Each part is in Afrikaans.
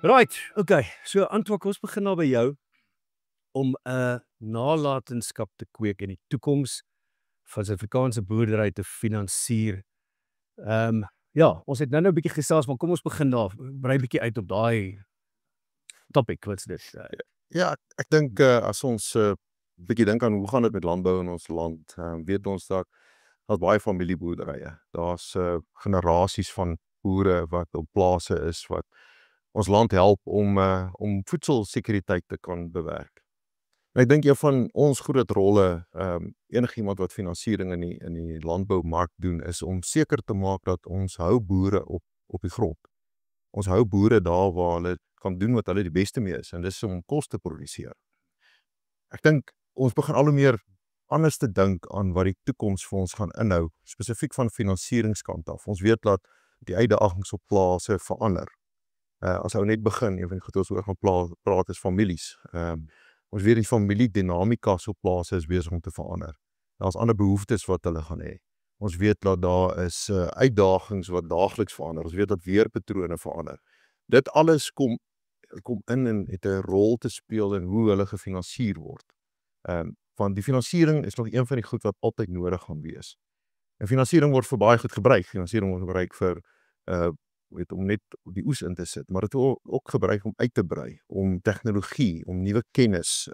Right, okay. So Antwa, ons begin nou by jou om 'n nalatenskap te kweek in die toekoms van Suid-Afrikaanse boerdery te finansier. Ja, ons het nou 'n bietjie gesels, maar kom ons begin daar. Brei bietjie uit op daai topic. Wat's dit? Ja, ek dink as ons bietjie dink aan hoe gaan dit met landbou in ons land, weet ons dat daar's baie familieboerderye. Daar's generasies van boere wat op plase is wat ons land help om voedselsekuriteit te kan bewerk. En ek dink een van ons groot rolle, enigiemand wat finansiering in die landboumark doen, is om seker te maak dat ons hou boere op die grond. Ons hou boere daar waar hulle kan doen wat hulle die beste mee is, en dis om kos te produseer. Ek dink ons begin al hoe meer anders te dink aan wat die toekoms vir ons gaan inhou, spesifiek van finansieringskant af. Ons weet dat die uitdagings op plase verander. As ou net begin, een van die goed ons oor gaan praat is families. Ons weet die familiedynamikas op plase is besig om te verander. Daar's ander behoeftes wat hulle gaan hê. Ons weet dat daar is uitdagings wat daagliks verander. Ons weet dat weerpatrone verander. Dit alles kom in en het 'n rol te speel in hoe hulle gefinansier word. Want die finansiering is nog een van die goed wat altyd nodig gaan wees. En finansiering word vir baie goed gebruik. Finansiering word gebruik vir om net die oes in te sit, maar dit word ook gebruik om uit te brei, om tegnologie, om nuwe kennis,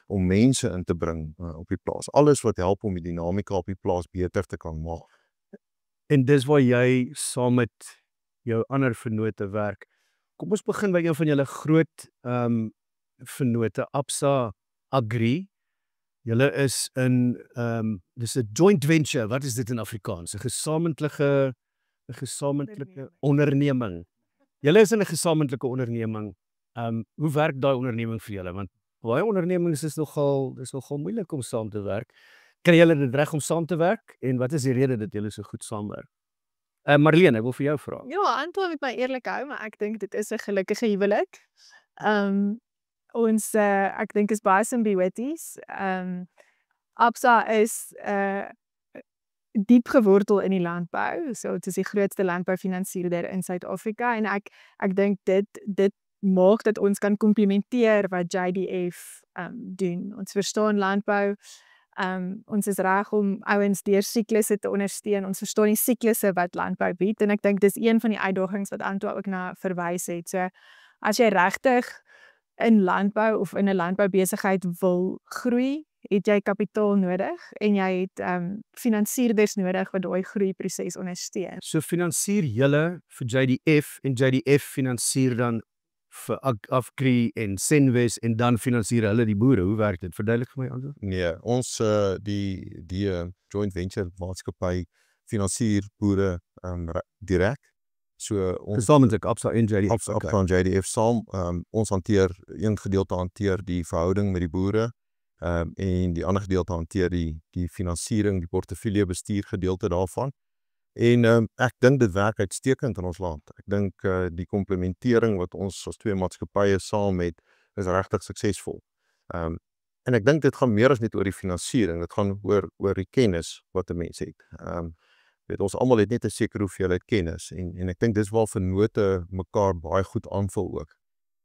om mense in te bring op die plaas. Alles wat help om die dinamika op die plaas beter te kan maak. En dis waar jy saam met jou ander vennote werk. Kom ons begin by een van julle groot vennote, Absa Agri. Julle is in dis 'n joint venture. Wat is dit in Afrikaans? 'n gesamentlike onderneming. Julle is in 'n gesamentlike onderneming. Hoe werk daai onderneming vir julle? Want baie ondernemings is nogal moeilik om saam te werk. Kry julle dit reg om saam te werk? En wat is die rede dat julle so goed saamwerk? Marlene, ek wil vir jou vra. Ja, Antoine moet my eerlik hou, maar ek dink dit is 'n gelukkige huwelik. Ons ek dink is baie symbioties. Absa is diep gewortel in die landbou. So dit is die grootste landboufinansierder in Suid-Afrika, en ek dink dit maak dat ons kan komplementeer wat JDF doen. Ons verstaan landbou. Ons is reg om ouens deur siklusse te ondersteun. Ons verstaan die siklusse wat landbou bied, en ek dink dis een van die uitdagings wat Antoine ook na verwys het. So as jy regtig in landbou of in 'n landboubesigheid wil groei, het jy kapitaal nodig, en jy het finansierders nodig wat daai groeiproses ondersteun. So finansier julle vir JDF, en JDF finansier dan vir Agri en Senwes, en dan finansier hulle die boere. Hoe werk dit? Verduidelik vir my, Antoine. Nee, ons die joint venture maatskappy finansier boere direk. So ons Gesamentlik Absa en JDF. Absa en JDF saam, ons hanteer een gedeelte hanteer die verhouding met die boere, en die ander gedeelte hanteer die finansiering, die portefeulje bestuur gedeelte daarvan. En ek dink dit werk uitstekend in ons land. Ek dink die komplementering wat ons as twee maatskappye saam het, is regtig suksesvol. En ek dink dit gaan meer as net oor die finansiering, dit gaan oor die kennis wat 'n mens het. Ons almal het net 'n sekere hoeveelheid kennis, en ek dink dis waar vennote mekaar baie goed aanvul ook.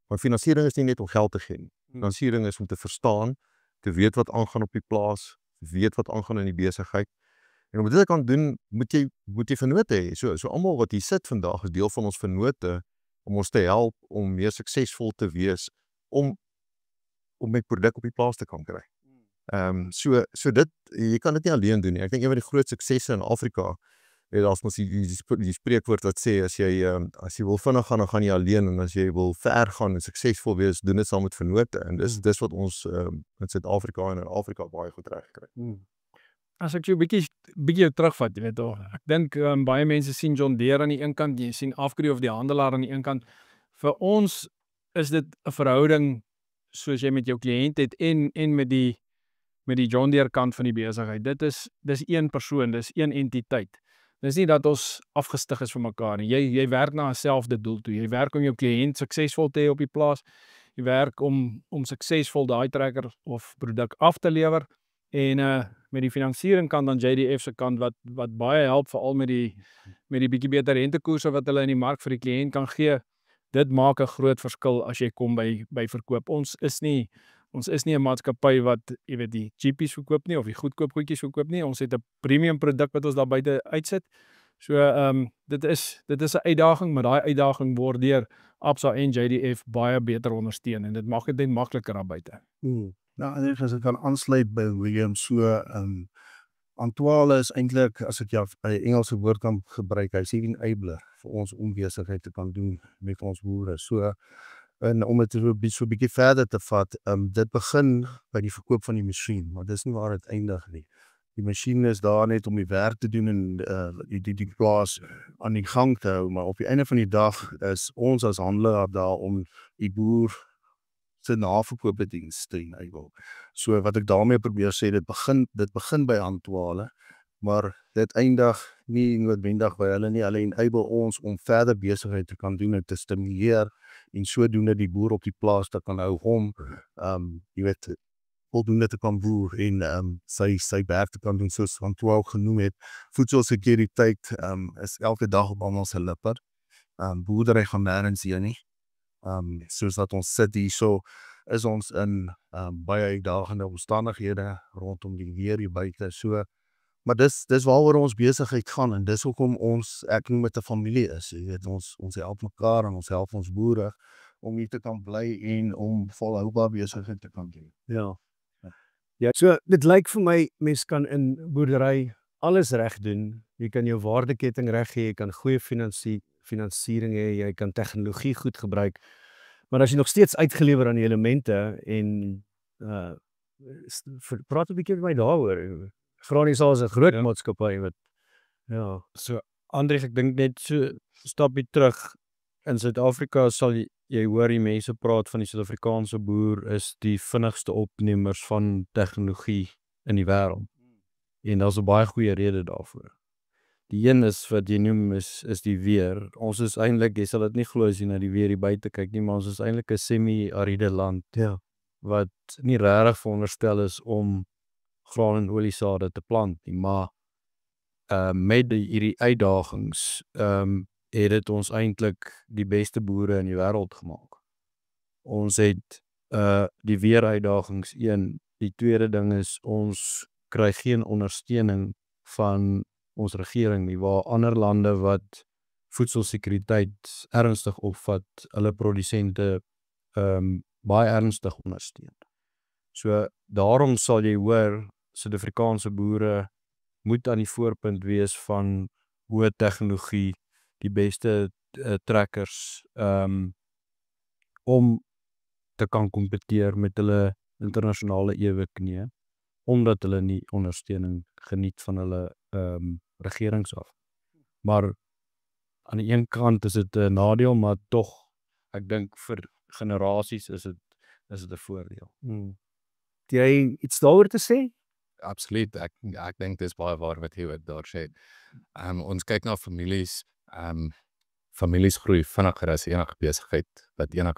Maar finansiering is nie net om geld te gee nie. Finansiering is om te verstaan, te weet wat aangaan op die plaas, weet wat aangaan in die besigheid. En om dit te kan doen, moet jy vennote hê. So almal wat hier sit vandag is deel van ons vennote, om ons te help om meer suksesvol te wees, om met produk op die plaas te kan kry. So dit, jy kan dit nie alleen doen nie. Ek dink een van die groot suksesse in Afrika, daar's mos die spreekwoord wat sê, as jy wil vinnig gaan, dan gaan jy alleen, en as jy wil ver gaan en suksesvol wees, doen dit saam met vennote. En dis wat ons in Suid-Afrika en in Afrika baie goed reg kry. As ek jou bietjie jou terugvat, jy weet toch, ek dink baie mense sien John Deere aan die een kant, jy sien Agri of die handelaar aan die een kant. Vir ons is dit 'n verhouding soos jy met jou kliënt het, en met die John Deere kant van die besigheid. Dis een persoon, dis een entiteit. Dis nie dat ons afgestig is vir mekaar nie. Jy werk na 'n selfde doel toe. Jy werk om jou kliënt suksesvol te hê op die plaas. Jy werk om suksesvol daai trekker of produk af te lewer. En met die finansiering kant dan JDF se kant wat baie help, veral met die bietjie beter rentekoerse wat hulle in die mark vir die kliënt kan gee. dit maak 'n groot verskil as jy kom by verkoop. Ons is nie 'n maatskappy wat, jy weet, die cheapies verkoop nie of die goedkoop goedjies verkoop nie. Ons het 'n premium produk wat ons daar buite uitsit. So dit is 'n uitdaging, maar daai uitdaging word deur Absa en JDF baie beter ondersteun en dit maak dit net makliker daar buite. Nou, en as ek kan aansluit by William, so Antoine is eintlik, as ek 'n Engelse woord kan gebruik, hy's 'n enabler vir ons om besigheid te kan doen met ons boere. So en om dit so 'n bietjie verder te vat, dit begin by die verkoop van die masjien, maar dis nie waar dit eindig nie. Die masjien is daar net om die werk te doen en die plaas aan die gang te hou, maar op die einde van die dag is ons as handelaar daar om die boer se naverkoopdiens te enable. So wat ek daarmee probeer sê, dit begin by Antoine, maar dit eindig nie noodwendig by hulle nie. Hulle enable ons om verder besigheid te kan doen en te stimuleer en sodoende die boer op die plaas te kan hou om jy weet, voldoende te kan boer en sy werk te kan doen, soos Antoine genoem het. Voedselsekuriteit is elke dag op almal se lippe. Boerdery gaan nêrens heen nie. Soos dat ons sit hier, so is ons in baie uitdagende omstandighede rondom die weer hier buite. So, maar dis waaroor ons besigheid gaan en dis hoekom ek noem met 'n familie is. Jy weet, ons help mekaar en ons help ons boere om hier te kan bly en om volhoubaar besigheid te kan doen. Ja, so dit lyk vir my, mens kan in boerdery alles reg doen. Jy kan jou waardeketting reg hê, jy kan goeie finansiering hê, jy kan tegnologie goed gebruik. Maar as jy nog steeds uitgelewer aan die elemente en praat 'n bietjie met my daaroor. Graniesal is 'n groot maatskappy wat So Andries, ek dink net so stapie terug. In Suid-Afrika sal jy hoor die mense praat van die Suid-Afrikaanse boer is die vinnigste opnemers van tegnologie in die wêreld. En daar's 'n baie goeie rede daarvoor. Die een is wat jy noem is die weer. Ons is eintlik, jy sal dit nie glo as jy na die weer hier buite kyk nie, maar ons is eintlik 'n semi-ariede land wat nie regtig veronderstel is om graan en oliesade te plant nie, maar met hierdie uitdagings het dit ons eintlik die beste boere in die wêreld gemaak. Ons het die weeruitdagings een. Die tweede ding is ons kry geen ondersteuning van ons regering nie, waar ander lande wat voedselsekuriteit ernstig opvat, hulle produsente baie ernstig ondersteun. So daarom sal jy hoor, Suid-Afrikaanse boere moet aan die voorpunt wees van hoë tegnologie, die beste trekkers, om te kan kompeteer met hulle internasionale eweknieë, omdat hulle nie ondersteuning geniet van hulle regerings af. Maar aan die een kant is dit 'n nadeel, maar tog, ek dink vir generasies is dit 'n voordeel. Het jy iets daaroor te sê? Absoluut, ek dink dis baie waar wat jy daar sê. Ons kyk na families, families groei vinniger as enige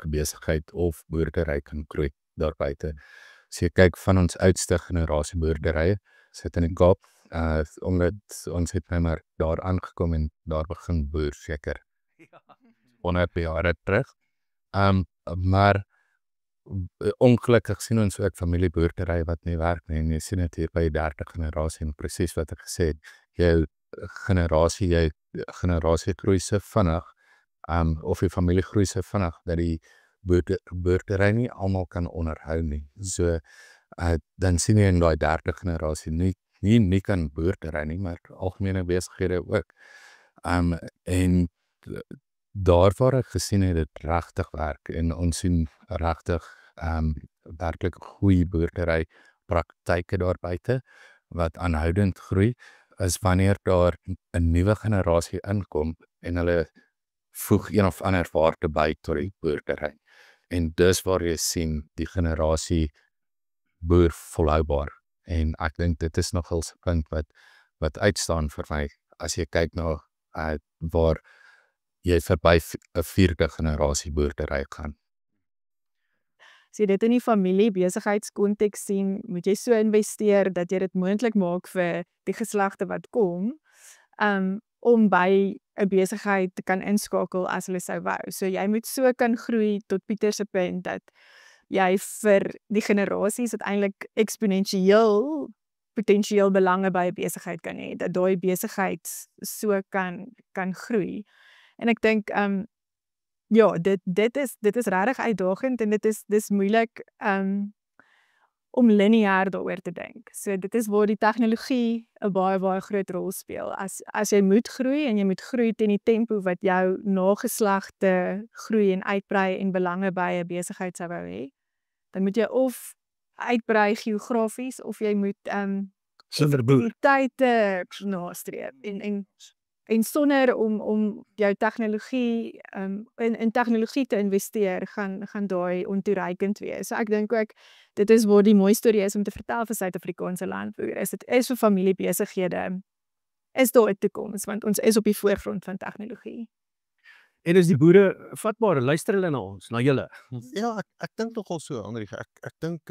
besigheid of boerdery kan groei daar buite. So jy kyk van ons oudste generasie boerderye, sit in die Kaap, omdat ons het nou maar daar aangekom en daar begin boer seker 100 jaar terug. Maar ongelukkig sien ons ook familieboerdery wat nie werk nie, en jy sien dit hier by die 30 generasie, en presies wat ek gesê het, jou generasie groei so vinnig, of die familie groei so vinnig, dat die boerdery nie almal kan onderhou nie. So, dan sien jy in die 30 generasie nie kan boerdery nie, maar algemene besighede ook. En daar waar ek gesien het dit regtig werk, en ons sien regtig werklik goeie boerdery praktyke daar buite, wat aanhoudend groei, is wanneer daar 'n nuwe generasie inkom, en hulle voeg een of ander waarde by tot die boerdery. En dis waar jy sien die generasie boer volhoubaar. En ek dink dit is nogal 'n punt wat uitstaan vir my, as jy kyk na waar jy verby 'n 4de generasie boerdery gaan. As jy dit in die familie besigheidskonteks sien, moet jy so investeer dat jy dit moontlik maak vir die geslagte wat kom. om by 'n besigheid te kan inskakel as hulle sou wou. So jy moet so kan groei tot Pieter se punt dat jy vir die generasies uiteindelik eksponensieel potensieel belange by 'n besigheid kan hê, dat daai besigheid so kan groei. En ek dink ja, dit is regtig uitdagend en dis moeilik om lineair daaroor te dink. So dit is waar die tegnologie 'n baie groot rol speel. As jy moet groei en jy moet groei teen die tempo wat jou nageslagte groei en uitbrei en belange by 'n besigheid sou wou hê, dan moet jy of uitbrei geografies of jy moet Sonder boer. tye nastreef en sonder om jou tegnologie in tegnologie te investeer gaan daai ontoereikend wees. So ek dink ook dit is waar die mooi storie is om te vertel vir Suid-Afrikaanse landboere. Dit is vir familiebesighede is daar 'n toekoms want ons is op die voorfront van tegnologie. En is die boere vatbaar? Luister hulle na ons, na julle? Ja, ek dink nogal so, Andri. Ek dink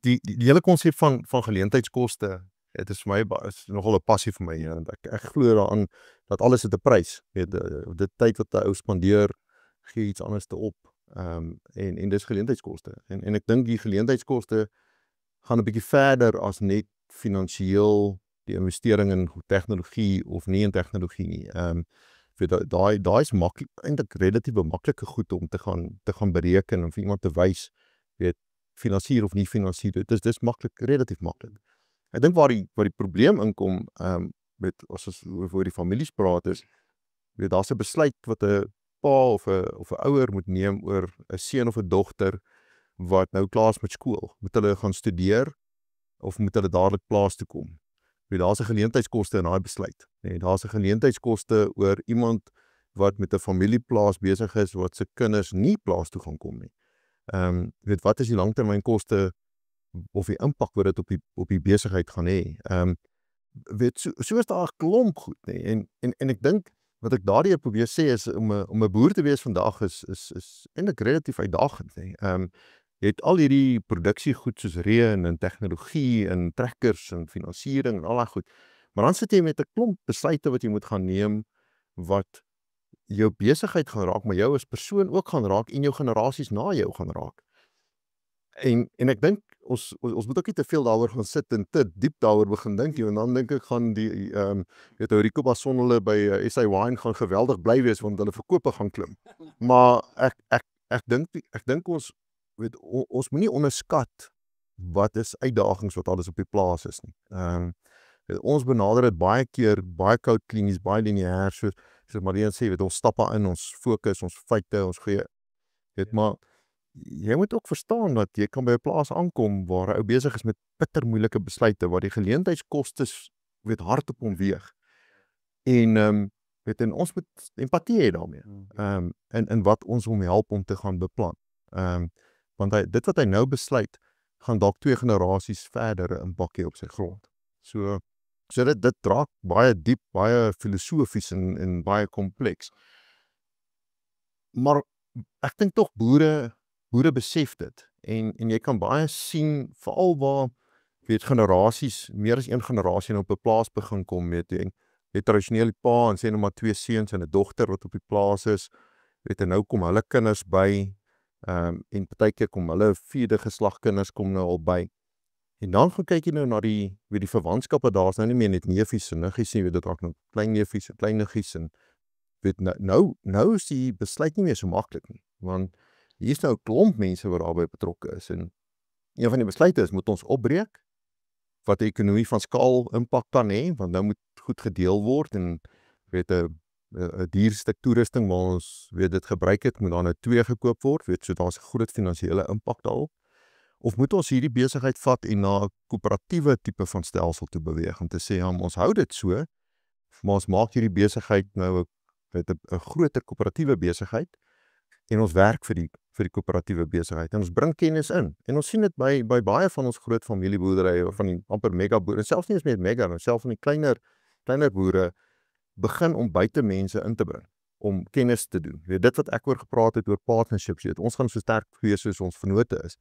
die hele konsep van geleentheidskoste, dit is vir my is nogal 'n passie vir my. Want ek glo daaraan dat alles het 'n prys. Weet dit tyd wat 'n ou spandeer, gee iets anders te op. En dis geleentheidskoste. En ek dink die geleentheidskoste gaan 'n bietjie verder as net finansiëel die investering in tegnologie of nie in tegnologie nie. Daai is maklik, eintlik relatief maklike goed om te gaan bereken en vir iemand te wys, weet finansier of nie finansier. Dis maklik, relatief maklik. Ek dink waar die probleem inkom, met as ons oor die families praat is, weet daar's 'n besluit wat 'n pa of 'n ouer moet neem oor 'n seun of 'n dogter wat nou klaar is met skool. Moet hulle gaan studeer of moet hulle dadelik plaas toe kom? Daar's 'n geleentheidskoste in daai besluit. Nee, daar's 'n geleentheidskoste oor iemand wat met 'n familieplaas besig is wat se kinders nie plaas toe gaan kom nie. Weet wat is die langtermynkoste of die impak wat dit op die besigheid gaan hê? Weet so is daar 'n klomp goed, nê. En ek dink wat ek daardie probeer sê is om 'n boer te wees vandag is eintlik relatief uitdagend, nê. Jy het al hierdie produksiegoed soos reën en tegnologie en trekkers en finansiering en al daai goed. Maar dan sit jy met 'n klomp besluite wat jy moet gaan neem wat jou besigheid gaan raak, maar jou as persoon ook gaan raak en jou generasies na jou gaan raak. En ek dink ons moet ook nie te veel daaroor gaan sit en te diep daaroor begin dink nie, want dan dink ek gaan die weet ou Rico Basson hulle by SA Wine gaan geweldig bly wees want hulle verkope gaan klim. Maar ek dink ons weet ons moenie onderskat wat is uitdagings wat alles op die plaas is nie. Ons benader dit baie keer baie koud klinies, baie lineêr soos Marian sê, weet ons stap in, ons fokus, ons feite, ons gee weet maar jy moet ook verstaan dat jy kan by 'n plaas aankom waar 'n ou besig is met bitter moeilike besluite waar die geleentheidskostes weet hard op hom weeg. En weet en ons moet empatie hê daarmee. En wat ons hom help om te gaan beplan. Want dit wat hy nou besluit gaan dalk 2 generasies verder 'n impak hê op sy grond. So dit draak baie diep, baie filosofies en baie kompleks. Maar ek dink tog boere besef dit en jy kan baie sien veral waar weet generasies, meer as een generasie op 'n plaas begin kom, weet jy tradisioneel pa en sê nou maar 2 seuns en 'n dogter wat op die plaas is, weet en nou kom hulle kinders by en partykeer kom hulle 4de geslag kinders kom nou al by. En dan gaan kyk jy nou na die verwantskappe, daar's nou nie meer net neefies en niggies nie, weet dit raak nou klein neefies en klein niggies en weet nou is die besluit nie meer so maklik nie, want hier is nou 'n klomp mense wat daarbey betrokke is en een van die besluite is moet ons opbreek wat die ekonomie van skaal impak kan hê, want nou moet goed gedeel word en weet 'n dierstuk toerusting waar ons weet dit gebruik het, moet dan nou 2 gekoop word, weet so daar's 'n groot finansiële impak daarop. Of moet ons hierdie besigheid vat en na 'n koöperatiewe tipe van stelsel toe beweeg om te sê ons hou dit so, maar ons maak hierdie besigheid nou 'n groter koöperatiewe besigheid en ons werk vir die koöperatiewe besigheid en ons bring kennis in. En ons sien dit by baie van ons groot familieboerderye van die amper mega boere, selfs nie eens meer mega, maar selfs van die kleiner boere begin om buite mense in te bring om kennis te doen. Weet dit wat ek oor gepraat het oor partnerships, weet ons gaan so sterk wees soos ons vennote is.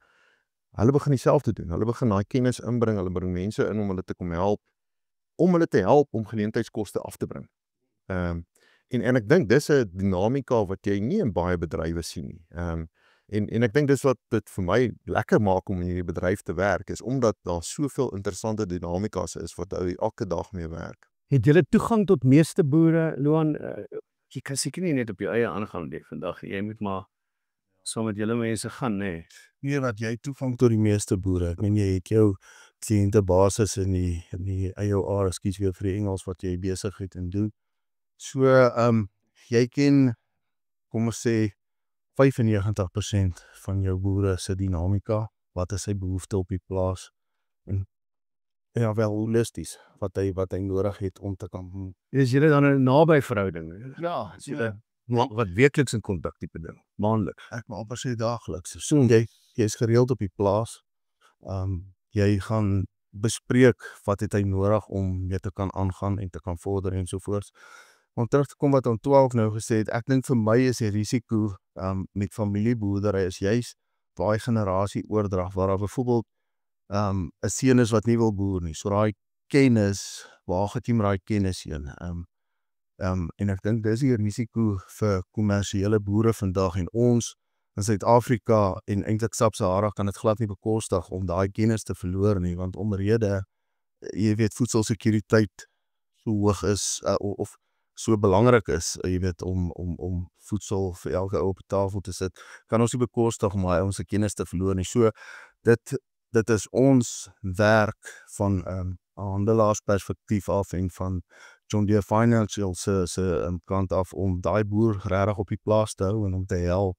Hulle begin dieselfde doen. Hulle begin daai kennis inbring, hulle bring mense in om hulle te kom help om geleentheidskoste af te bring. En ek dink dis 'n dinamika wat jy nie in baie bedrywe sien nie. En ek dink dis wat dit vir my lekker maak om in hierdie bedryf te werk, is omdat daar soveel interessante dinamika's is wat jy elke dag mee werk. Het julle toegang tot meeste boere, Loan? Jy kan seker nie net op jou eie aangaan nie vandag. Jy moet maar saam met julle mense gaan, nê. Nee, wat jy toegang tot die meeste boere. Ek meen jy het jou kliëntebasis in die IOR, ekskuus weer vir die Engels wat jy besigheid en doen. So, jy ken, kom ons sê 95% van jou boere se dinamika, wat is sy behoefte op die plaas en ja, wel holisties wat hy nodig het om te kan. Is julle dan 'n naby verhouding? Ja, Is julle wat weekliks in kontak tipe ding, maandeliks? ek wil amper sê daagliks. So jy's gereeld op die plaas. Jy gaan bespreek wat het hy nodig om mee te kan aangaan en te kan vorder en sovoorts. Om terug te kom wat aan 12 nou gesê het, ek dink vir my is die risiko met familieboerdery is juis daai generasie oordrag waar daar byvoorbeeld 'n seun is wat nie wil boer nie. So daai kennis, waar gaan jy met daai kennis heen? En ek dink dis die risiko vir kommersiële boere vandag en ons in Suid-Afrika en eintlik Sub-Sahara kan dit glad nie bekostig om daai kennis te verloor nie, want omrede, jy weet, voedselsekuriteit so hoog is of so belangrik is, jy weet, om voedsel vir elke ou op die tafel te sit, kan ons nie bekostig om ons kennis te verloor nie. So dit is ons werk van 'n handelaarsperspektief af en van John Deere Financial se kant af om daai boer regtig op die plaas te hou en om te help.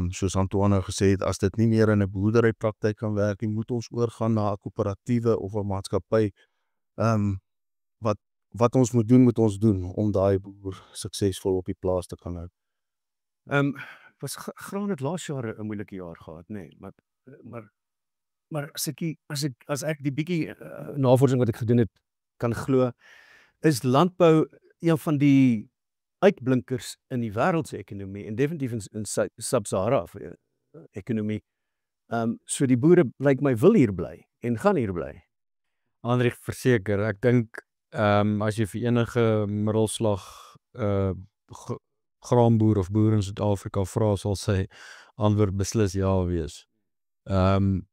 Soos Antoine gesê het, as dit nie meer in 'n boerderypraktyk kan werk nie, moet ons oorgaan na 'n koöperatiewe of 'n maatskappy. Wat ons moet doen om daai boer suksesvol op die plaas te kan hou. Was graan het laas jaar 'n moeilike jaar gehad, nê, maar as ek die bietjie navorsing wat ek gedoen het kan glo, is landbou een van die uitblinkers in die wêreldse ekonomie en definitief in Sub-Sahara ekonomie. So die boere lyk my wil hier bly en gaan hier bly. André, verseker, ek dink as jy vir enige middelslag graanboer of boer in Suid-Afrika vra, sal sy antwoord beslis ja wees.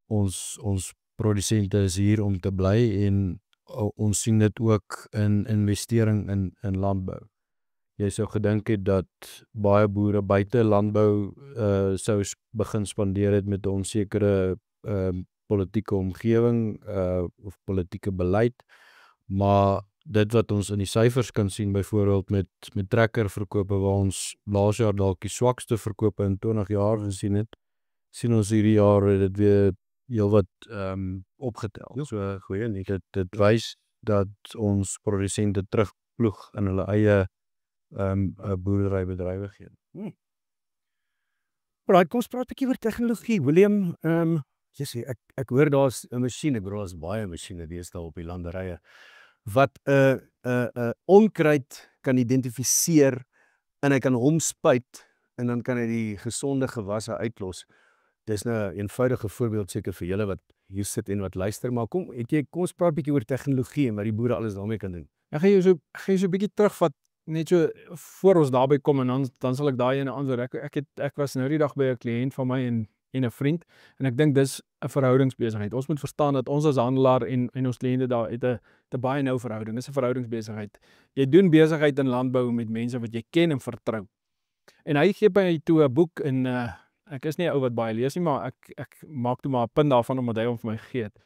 Ons produsente is hier om te bly en ons sien dit ook in investering in landbou. Jy sou gedink het dat baie boere buite landbou sou begin spandeer het met 'n onsekere politieke omgewing of politieke beleid, maar dit wat ons in die syfers kan sien, byvoorbeeld met trekkerverkope waar ons laas jaar dalk die swakste verkope in 20 jaar gesien het, sien ons hierdie jaar het dit weer heelwat opgetel. So goeie nie, dit wys dat ons produsente terugploeg in hulle eie boerderybedrywighede. Right, kom ons praat 'n bietjie oor tegnologie. William, ek hoor daar's 'n masjien, ek bedoel daar's baie masjiene deesdae op die landerye wat 'n onkruid kan identifiseer en hy kan hom spuit en dan kan hy die gesonde gewasse uitlos. Dis nou 'n eenvoudige voorbeeld seker vir julle wat hier sit en wat luister, maar kom ons praat 'n bietjie oor tegnologie en wat die boere alles daarmee kan doen. Ek gaan jou so 'n bietjie terugvat net so voor ons daarby kom en dan sal ek daai ene antwoord. Ek was nou die dag by 'n kliënt van my en 'n vriend en ek dink dis 'n verhoudingsbesigheid. Ons moet verstaan dat ons as handelaar en ons kliënte daar het 'n baie nou verhouding. Dis 'n verhoudingsbesigheid. Jy doen besigheid in landbou met mense wat jy ken en vertrou. En hy gee my toe 'n boek en ek is nie 'n ou wat baie lees nie, maar ek maak toe maar 'n punt daarvan omdat hy hom vir my gegee het.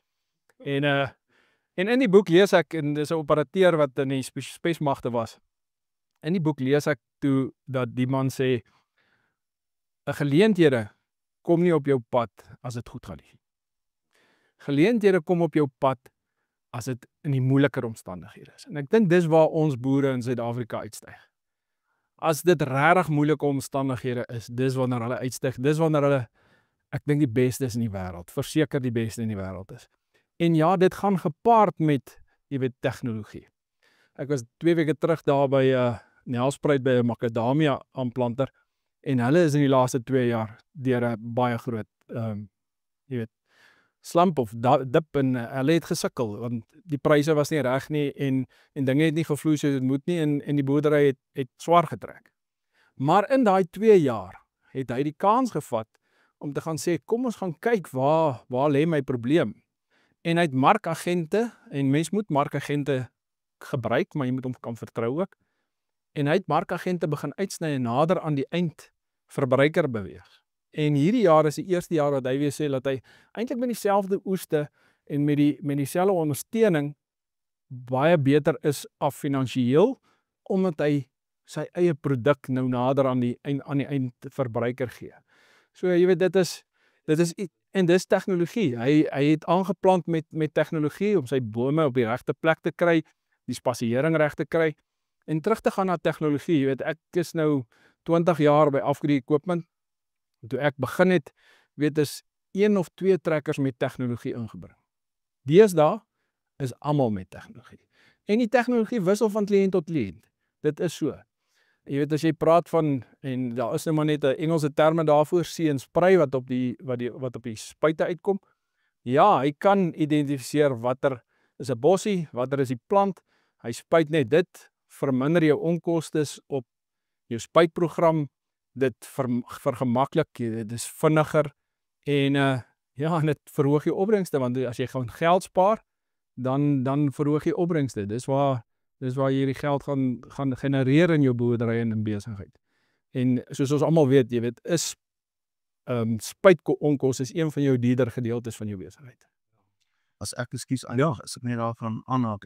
En in die boek lees ek, en dis 'n operateur wat in die spesmagte was. In die boek lees ek toe dat die man sê 'n geleenthede kom nie op jou pad as dit goed gaan nie. Geleenthede kom op jou pad as dit in die moeiliker omstandighede is. En ek dink dis waar ons boere in Suid-Afrika uitstyg. As dit regtig moeilike omstandighede is, dis wanneer hulle uitstyg. Dis wanneer hulle, ek dink die beste is in die wêreld, verseker die beste in die wêreld is. En ja, dit gaan gepaard met, jy weet, tegnologie. Ek was 2 weke terug daar by Nelspruit by 'n makadamia aanplanter en hulle is in die laaste 2 jaar deur 'n baie groot, jy weet, slump of dip en hulle het gesukkel want die pryse was nie reg nie en dinge het nie gevloei soos dit moet nie en die boerdery het swaar getrek. Maar in daai 2 jaar het hy die kans gevat om te gaan sê kom ons gaan kyk waar lê my probleem. En hy het markagente en mens moet markagente gebruik, maar jy moet hom kan vertrou ook. En hy het markagente begin uitsny en nader aan die eindverbruiker beweeg. En hierdie jaar is die eerste jaar wat hy weer sê dat hy eintlik met dieselfde oeste en met dieselfde ondersteuning baie beter is af finansiëel, omdat hy sy eie produk nou nader aan die eindverbruiker gee. So jy weet en dis tegnologie. Hy het aangeplant met tegnologie om sy bome op die regte plek te kry, die spasiering reg te kry. En terug te gaan na tegnologie, jy weet ek is nou 20 jaar by Afgri Equipment. Toe ek begin het, weet is 1 of 2 trekkers met tegnologie ingebring. Deesdae is almal met tegnologie. En die tegnologie wissel van kliënt tot kliënt. Dit is so. Jy weet as jy praat van en daar is nou maar net 'n Engelse terme daarvoor, see en spray wat op die spuite uitkom. Ja, hy kan identifiseer watter is 'n bossie, watter is die plant. Hy spuit net dit, verminder jou onkostes op jou spuitprogram. Dit vergemaklik, dit is vinniger en dit verhoog jou opbrengste want as jy gewoon geld spaar, dan verhoog jy opbrengste. Dis waar jy hierdie geld gaan genereer in jou boerdery en in besigheid. En soos ons almal weet, jy weet, is spuitonkoste is een van jou dierder gedeeltes van jou besigheid. As ek ekskuus eindig, as ek net daarvan aanhaak,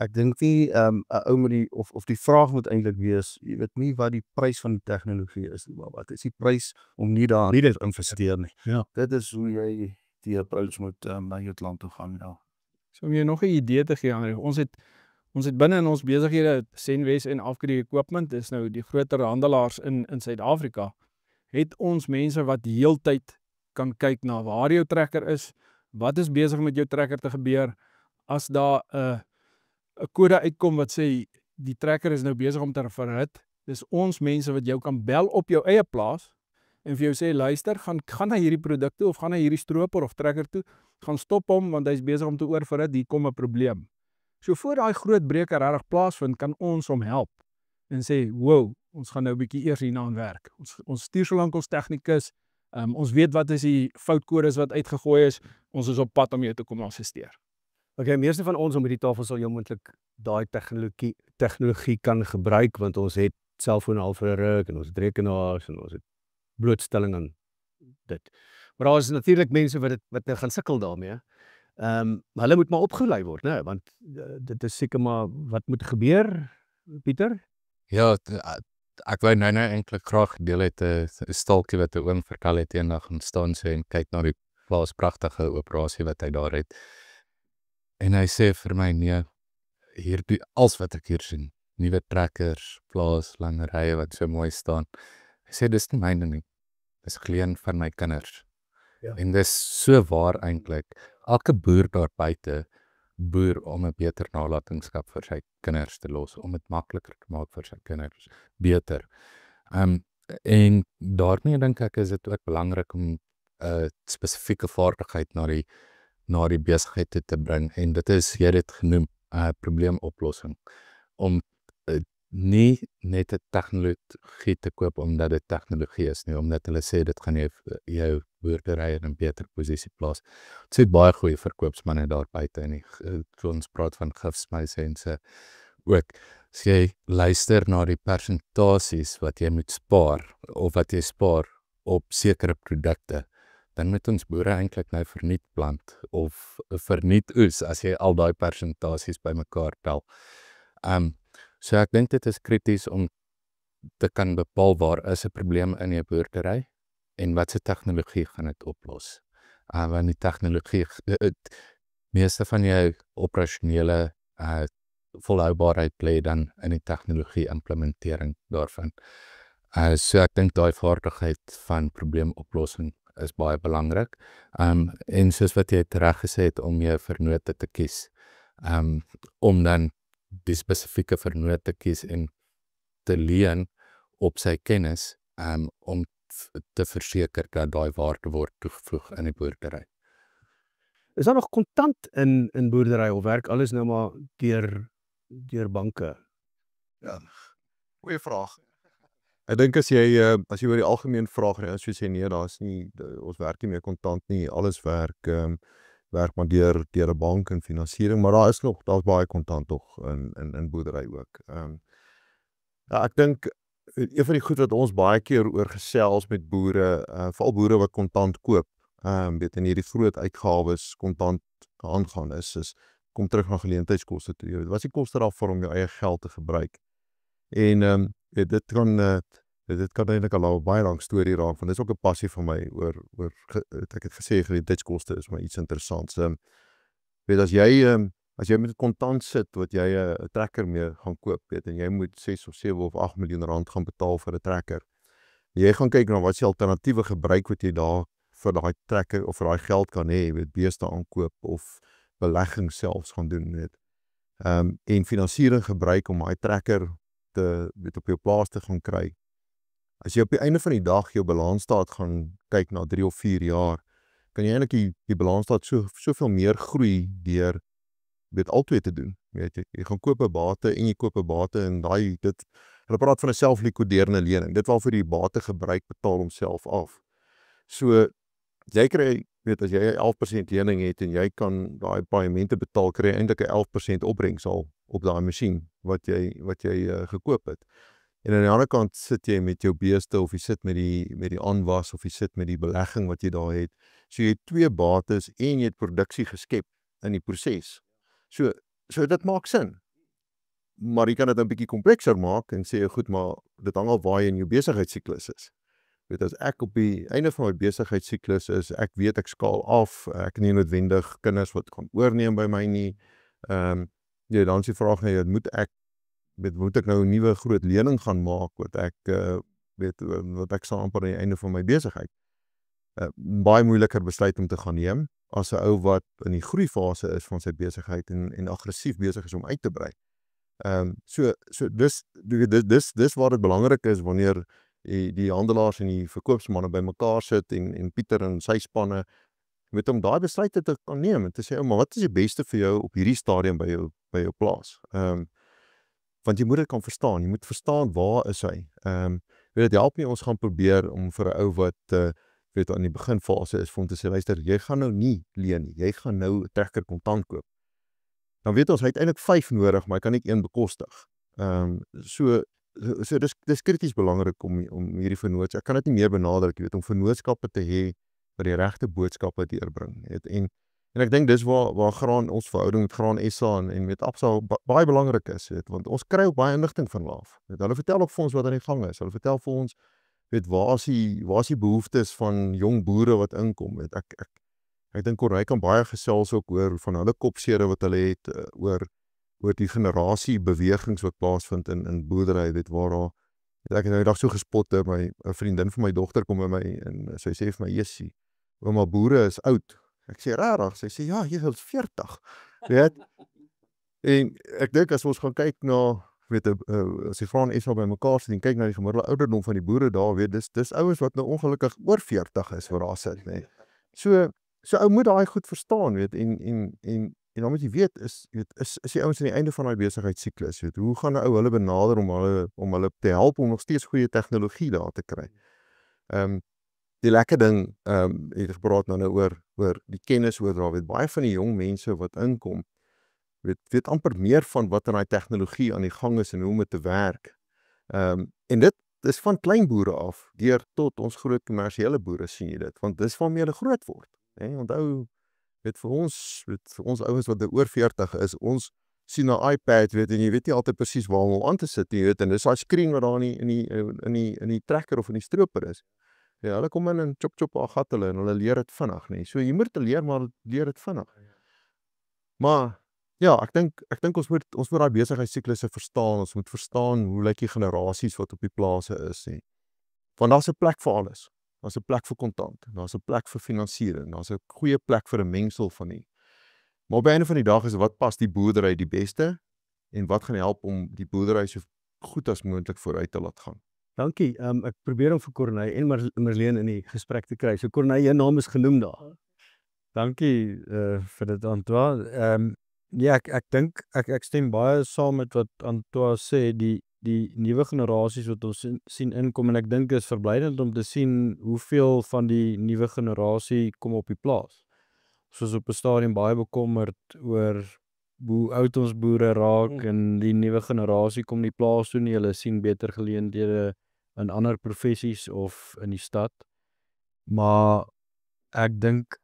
ek dink nie 'n ou moet die vraag moet eintlik wees, jy weet nie wat die prys van die tegnologie is nie, maar wat is die prys om nie daar te investeer nie. Ja. Dit is hoe jy die approach moet na jou land toe gaan, ja. So om jy nog 'n idee te gee, André, ons het binne in ons besighede, Senwes en Afgri Equipment, is nou die groter handelaars in Suid-Afrika, het ons mense wat heeltyd kan kyk na waar jou trekker is, wat is besig met jou trekker te gebeur, as daar 'n kode uitkom wat sê, die trekker is nou besig om te verhit, dis ons mense wat jou kan bel op jou eie plaas, en vir jou sê, luister, gaan na hierdie produk toe, of gaan na hierdie stroper of trekker toe, gaan stop hom, want hy is besig om te oorverhit, hier kom 'n probleem. So voor daai groot breker regtig plaasvind, kan ons hom help, en sê, wow, ons gaan nou 'n bietjie eers hierna aan werk. Ons stuur solank ons tegnikus, ons weet wat is die foutkodes wat uitgegooi is, ons is op pad om jou te kom assisteer. Okay, meeste van ons om die tafel sal jou moontlik daai tegnologie kan gebruik, want ons het selfone al vir 'n ruk, en ons het rekenaars, en ons het blootstelling aan dit. Maar daar is natuurlik mense wat nou gaan sukkel daarmee. Maar hulle moet maar opgelei word, né? Want dit is seker maar wat moet gebeur, Pieter? Ja, ek wou nou eintlik graag deel het 'n stalkie wat 'n oom vertel het eendag gaan staan sê en kyk na die plaas pragtige operasie wat hy daar het. En hy sê vir my, nee, hier doen alles wat ek hier sien. Nuwe trekkers, plaas, lange rye wat so mooi staan. Hy sê dis nie myne nie. Dis geleen van my kinders. Ja. En dis so waar eintlik. Elke boer daar buite boer om 'n beter nalatenskap vir sy kinders te los, om dit makliker te maak vir sy kinders, beter. En daarmee dink ek is dit ook belangrik om 'n spesifieke vaardigheid na die besigheid te bring, en dit is, jy het dit genoem, probleemoplossing. Om nie net 'n tegnologie te koop omdat dit tegnologie is nie, omdat hulle sê dit gaan jou boerdery in 'n beter posisie plaas. Dit het baie goeie verkoopsmanne daar buite en ons praat van gifsmuise en so ook. As jy luister na die persentasies wat jy moet spaar of wat jy spaar op sekere produkte, dan moet ons boere eintlik nou verniet plant of verniet oes as jy al daai persentasies bymekaar tel. So ek dink dit is krities om te kan bepaal waar is 'n probleem in jou boerdery en wat se tegnologie gaan dit oplos. Want die tegnologie, meeste van jou operasionele volhoubaarheid lê dan in die tegnologie implementering daarvan. So ek dink daai vaardigheid van probleemoplossing is baie belangrik. En soos wat jy reg gesê het om jou vennote te kies, om dan die spesifieke vennoot te kies en te leen op sy kennis, om te verseker dat daai waarde word toegevoeg in die boerdery. Is daar nog kontant in boerdery of werk alles nou maar deur banke? Goeie vraag. Ek dink as jy oor die algemeen vraag en as jy sê nee, daar's nie ons werk nie meer kontant nie, alles werk maar deur 'n bank en finansiering, maar daar's baie kontant tog in boerdery ook. Ja, ek dink een van die goed wat ons baie keer oor gesels met boere, veral boere wat kontant koop, weet in hierdie groot uitgawes kontant aangaan is kom terug na geleentheidskoste toe. Jy weet, wat is die koste daarvoor om jou eie geld te gebruik? En dit kan eintlik al 'n baie lang storie raak, want dit is ook 'n passie van my oor ek het gesê geleentheidskoste is maar iets interessants. Weet as jy met kontant sit wat jy 'n trekker mee gaan koop, weet en jy moet 6 of 7 of 8 miljoen rand gaan betaal vir 'n trekker. Jy gaan kyk na wat se alternatiewe gebruik wat jy daar vir daai trekker of vir daai geld kan hê, weet beeste aankoop of belegging selfs gaan doen, weet. En finansiering gebruik om daai trekker op jou plaas te gaan kry. As jy op die einde van die dag jou balansstaat gaan kyk na 3 of 4 jaar, kan jy eintlik die balansstaat soveel meer groei deur altwee te doen. Weet jy gaan koop 'n bate en jy koop 'n bate en hulle praat van 'n selflikuderende lening. Dit waarvoor die bate gebruik betaal homself af. So jy kry, weet as jy 'n 11% lening het en jy kan daai paaiemente betaal, kry jy eintlik 'n 11% opbrengs al op daai masjien wat jy gekoop het. En aan die ander kant sit jy met jou beeste of jy sit met die aanwas of jy sit met die belegging wat jy daar het. So jy het 2 bates en jy het produksie geskep in die proses. So dit maak sin. Maar jy kan dit 'n bietjie komplekser maak en sê goed, maar dit hang af waar jy in jou besigheidssiklus is. Weet as ek op die einde van my besigheidssiklus is, ek weet ek skaal af, ek het nie noodwendig kinders wat gaan oorneem by my nie. Ja, dan is die vraag net, moet ek nou 'n nuwe groot lening gaan maak wat ek sal amper aan die einde van my besigheid. Baie moeiliker besluit om te gaan neem as 'n ou wat in die groeifase is van sy besigheid en aggressief besig is om uit te brei. So dis waar dit belangrik is wanneer die handelaars en die verkoopsmanne bymekaar sit en Pieter en sy spanne met om daai besluite te kan neem en te sê, maar wat is die beste vir jou op hierdie stadium by jou plaas? Want jy moet dit kan verstaan, jy moet verstaan waar is hy. Weet dit help nie ons gaan probeer om vir 'n ou wat aan die beginfase is vir hom te sê, luister, jy gaan nou nie leen nie, jy gaan nou 'n trekker kontant koop. Dan weet ons, hy het eintlik 5 nodig, maar hy kan net 1 bekostig. So dis krities belangrik om hierdie vennootskap, ek kan dit nie meer benadruk, jy weet, om vennootskappe te hê wat die regte boodskappe deurbring. En ek dink dis waar ons verhouding met Graan SA en met Absa baie belangrik is, weet, want ons kry ook baie inligting van laaf. Hulle vertel ook vir ons wat aan die gang is. Hulle vertel vir ons, weet, waar is die behoeftes van jong boere wat inkom, weet. Ek dink Corneille kan baie gesels ook oor van hulle kopsere wat hulle het oor die generasie bewegings wat plaasvind in boerdery, weet, waar ek het nou die dag so gespot, 'n vriendin van my dogter kom by my en sy sê vir my, "Jessie, ouma, boere is oud." Ek sê, "Regtig?" Sy sê, "Ja, jy is 40." Weet? En ek dink as ons gaan kyk na, weet, as die Graan SA bymekaar sit en kyk na die gemiddelde ouderdom van die boere daar, weet, dis ouens wat nou ongelukkig oor 40 is wat daar sit, nê. So ou moet daai goed verstaan, weet, en dan moet jy weet, is die ouens aan die einde van daai besigheidssiklus, weet, hoe gaan 'n ou hulle benader om hulle te help om nog steeds goeie tegnologie daar te kry. Die lekker ding, het gepraat nou oor die kennis oordra, weet, baie van die jong mense wat inkom, weet amper meer van wat in daai tegnologie aan die gang is en hoe om dit te werk. En dit is van klein boere af, deur tot ons groot kommersiële boere sien jy dit, want dis waarmee hulle groot word. Onthou, weet, vir ons ouens wat oor 40 is, ons sien na iPad, weet, en jy weet nie altyd presies waar om aan te sit nie, weet, en dis daai skreen wat daar in die trekker of in die stroper is. Ja, hulle kom in en chop haar gat hulle en hulle leer dit vinnig, nee. So jy moet dit leer, maar leer dit vinnig. Maar ja, ek dink ons moet daai besigheidsiklusse verstaan, ons moet verstaan hoe lyk die generasies wat op die plase is, nee. Want daar's 'n plek vir alles. Daar's 'n plek vir kontant, daar's 'n plek vir finansiering, daar's 'n goeie plek vir 'n mengsel van die. Maar op die einde van die dag is wat pas die boerdery die beste en wat gaan help om die boerdery so goed as moontlik vooruit te laat gaan. Dankie. Ek probeer om vir Corneille en Marlene in die gesprek te kry. So Corneille, jou naam is genoem daar. Dankie vir dit Antoine. Ja, ek dink ek stem baie saam met wat Antoine sê, die nuwe generasies wat ons sien inkom en ek dink dit is verblydend om te sien hoeveel van die nuwe generasie kom op die plaas. Soos op 'n stadium baie bekommerd oor hoe oud ons boere raak en die nuwe generasie kom die plaas toe nie, hulle sien beter geleenthede in ander professies of in die stad. Maar ek dink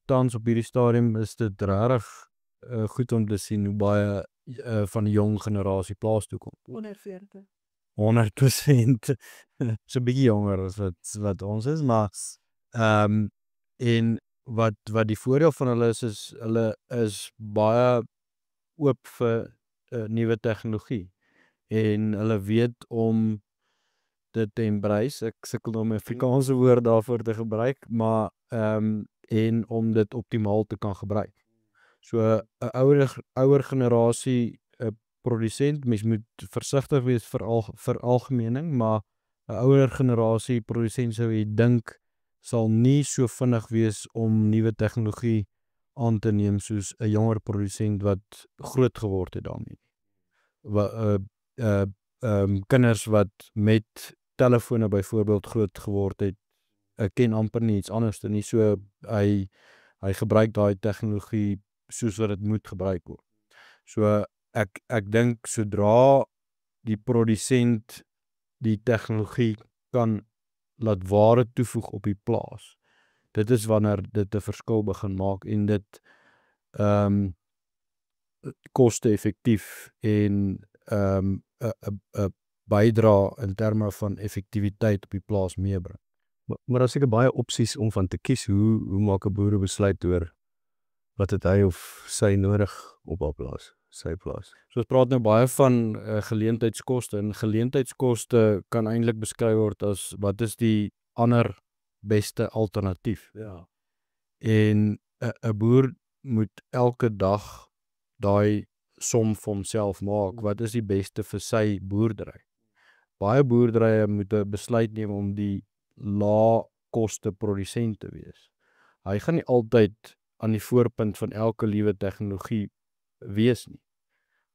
tans op hierdie stadium is dit regtig goed om te sien hoe baie van die jong generasie plaas toe kom. Onder 40. 100%. So 'n bietjie jonger as wat ons is, maar en wat die voordeel van hulle is hulle is baie oop vir nuwe tegnologie en hulle weet om dit te embrace. Ek sukkel om 'n Afrikaanse woord daarvoor te gebruik, maar en om dit optimaal te kan gebruik. So 'n ouer generasie produsent, mens moet versigtig wees vir algemening, maar 'n ouer generasie produsent sou jy dink sal nie so vinnig wees om nuwe tegnologie aan te neem soos 'n jonger produsent wat groot geword het daarmee. Kinders wat met telefone byvoorbeeld groot geword het, ek ken amper nie iets anders nie, so hy gebruik daai tegnologie soos wat dit moet gebruik word. So ek dink sodra die produsent die tegnologie kan laat waarde toevoeg op die plaas, dit is wanneer dit 'n verskil begin maak en dit koste-effektief en 'n bydra in terme van effektiwiteit op die plaas meebring. Maar daar is seker baie opsies om van te kies. Hoe maak 'n boer 'n besluit oor wat het hy of sy nodig op haar plaas, sy plaas? So ons praat nou baie van geleentheidskoste en geleentheidskoste kan eintlik beskryf word as wat is die ander beste alternatief. Ja. En 'n boer moet elke dag daai som vir homself maak. Wat is die beste vir sy boerdery? Baie boerderye moet 'n besluit neem om die lae koste produsent te wees. Hy gaan nie altyd aan die voorpunt van elke liewe tegnologie wees nie,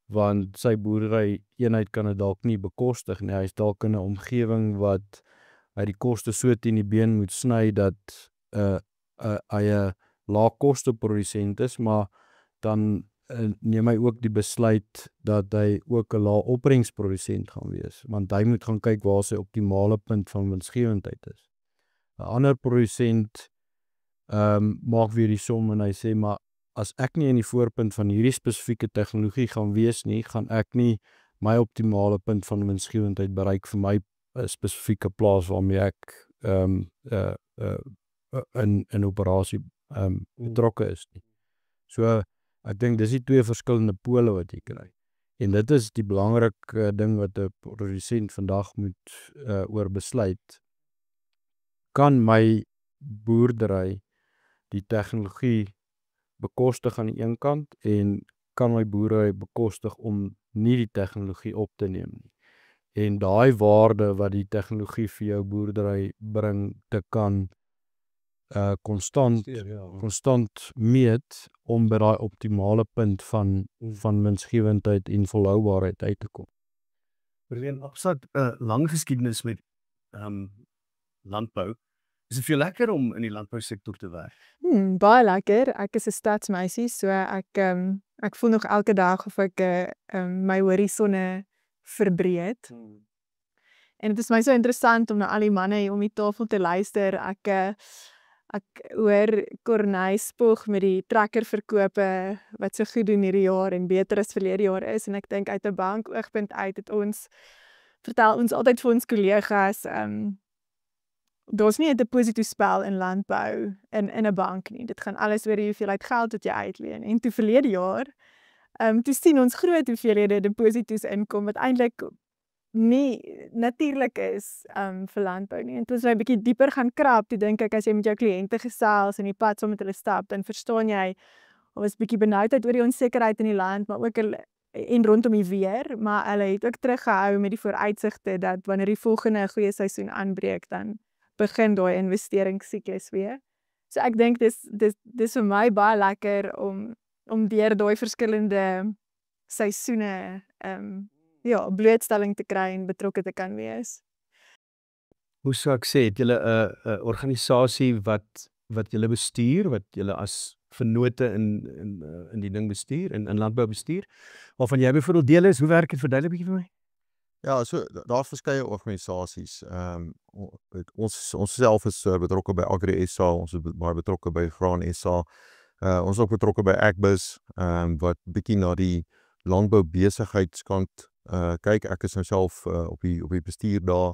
want sy boerdery eenheid kan dit dalk nie bekostig nie. Hy is dalk in 'n omgewing wat hy die koste so teen die been moet sny dat hy 'n lae koste produsent is, maar dan neem hy ook die besluit dat hy ook 'n lae opbrengsprodusent gaan wees, want hy moet gaan kyk waar sy optimale punt van winsgewendheid is. 'n Ander produsent maak weer die som en hy sê, maar as ek nie in die voorpunt van hierdie spesifieke tegnologie gaan wees nie, gaan ek nie my optimale punt van winsgewendheid bereik vir my spesifieke plaas waarmee ek in operasie betrokke is nie. So ek dink dis die twee verskillende pole wat jy kry. En dit is die belangrike ding wat 'n produsent vandag moet oor besluit. Kan my boerdery die tegnologie bekostig aan die een kant en kan my boerdery bekostig om nie die tegnologie op te neem nie. En daai waarde wat die tegnologie vir jou boerdery bring, te kan konstant meet om by daai optimale punt van winsgewendheid en volhoubaarheid uit te kom. Verleen, Absa het lang geskiedenis met landbou. Is dit vir jou lekker om in die landbousektor te werk? Baie lekker. Ek is 'n stadsmeisie, so ek voel nog elke dag of ek my horisonne verbreed. En dit is my so interessant om na al die manne hier om die tafel te luister. Ek hoor Corneille spog met die trekkerverkope wat so goed doen hierdie jaar en beter as verlede jaar is, en ek dink uit 'n bankoogpunt uit het vertel ons altyd vir ons kollegas, daar's nie 'n depositospel in landbou in 'n bank nie. Dit gaan alles oor die hoeveelheid geld wat jy uitleen. En toe verlede jaar, toe sien ons groot hoeveelhede depositos inkom wat eintlik nie natuurlik is vir landbou nie. En toe as jy 'n bietjie dieper gaan krap, toe dink ek as jy met jou kliënte gesels en die pad saam met hulle stap, dan verstaan jy of is bietjie benoudheid oor die onsekerheid in die land, maar ook en rondom die weer, maar hulle het ook teruggehou met die vooruitsigte dat wanneer die volgende goeie seisoen aanbreek, dan begin daai investeringssiklus weer. So ek dink dis vir my baie lekker om deur daai verskillende seisoene ja, blootstelling te kry en betrokke te kan wees. Hoe sou ek sê, het julle 'n organisasie wat julle bestuur, wat julle as vennote in die ding bestuur, in landbou bestuur, waarvan jy byvoorbeeld deel is, hoe werk dit? Verduidelik 'n bietjie vir my. Ja, so daar's verskeie organisasies. Ons self is betrokke by Agri SA, ons is baie betrokke by Graan SA. Ons is ook betrokke by Agbus, wat bietjie na die landbou besigheidskant kyk. Ek is nou self op die bestuur daar.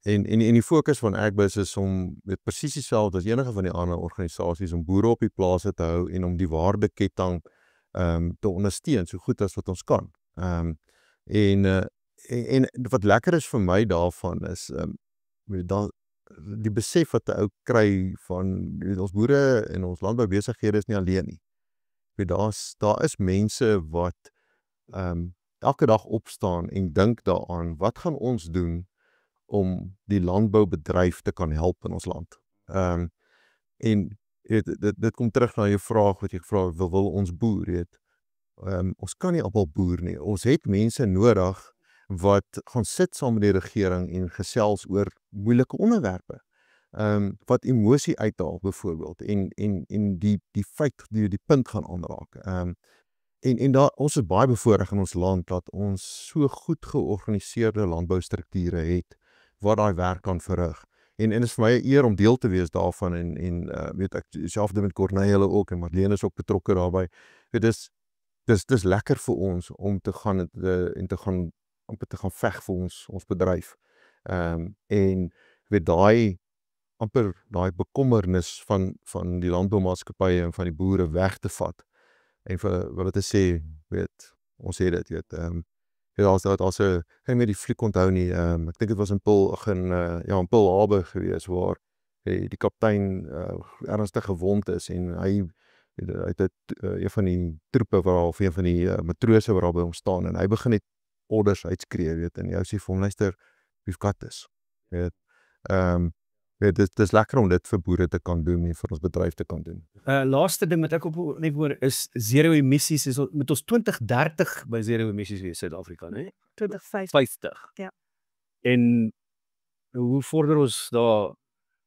En die fokus van Agbus is om presies dieselfde as enige van die ander organisasies, om boere op die plase te hou en om die waardeketting te ondersteun so goed as wat ons kan. En wat lekker is vir my daarvan is die besef wat 'n ou kry van ons boere en ons landboubesighede is nie alleen nie. Daar is mense wat elke dag opstaan en dink daaraan, wat gaan ons doen om die landboubedryf te kan help in ons land. En dit kom terug na jou vraag wat jy gevra het, wil ons boer, ons kan nie almal boer nie. Ons het mense nodig wat gaan sit saam met die regering en gesels oor moeilike onderwerpe. Wat emosie uithaal byvoorbeeld en die feit die punt gaan aanraak. En daar, ons is baie bevoorreg in ons land dat ons so goed georganiseerde landboustrukture het wat daai werk kan verrig. En is vir my 'n eer om deel te wees daarvan en weet ek self met Corneille ook en Marlene is ook betrokke daarbey. Dis lekker vir ons om te gaan en te gaan veg vir ons bedryf. En weet daai bekommernis van die landboumaatskappye en van die boere weg te vat en vir hulle te sê, weet, ons het dit, daar's 'n geen meer die fliek onthou nie. Ek dink dit was in Pearl Harbor gewees waar die kaptein ernstig gewond is en hy het een van die troepe of een van die matrose wat daar by hom staan en hy begin net orders uitskree, weet, en jy sê vir hom, luister, we've got this, weet. Dit is lekker om dit vir boere te kan doen en vir ons bedryf te kan doen. Laaste ding wat ek op net hoor is zero emissies, met ons 2030 by zero emissies wees Suid-Afrika, né? 2050. Ja. En hoe vorder ons daar,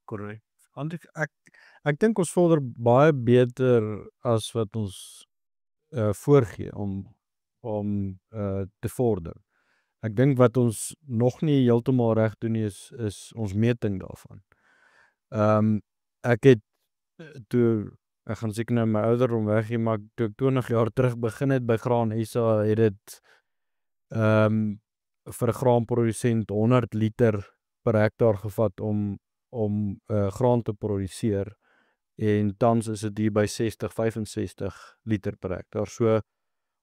Corneille? Ek dink ons vorder baie beter as wat ons voorgee om te vorder. Ek dink wat ons nog nie heeltemal reg doen nie is ons meting daarvan. Ek het ek gaan seker nou my ouderdom weggee, maar toe ek 20 jaar terug begin het by Graan SA, het dit vir 'n graanprodusent 100 liter per hektaar gevat om graan te produseer en tans is dit hier by 60-65 liter per hektaar. So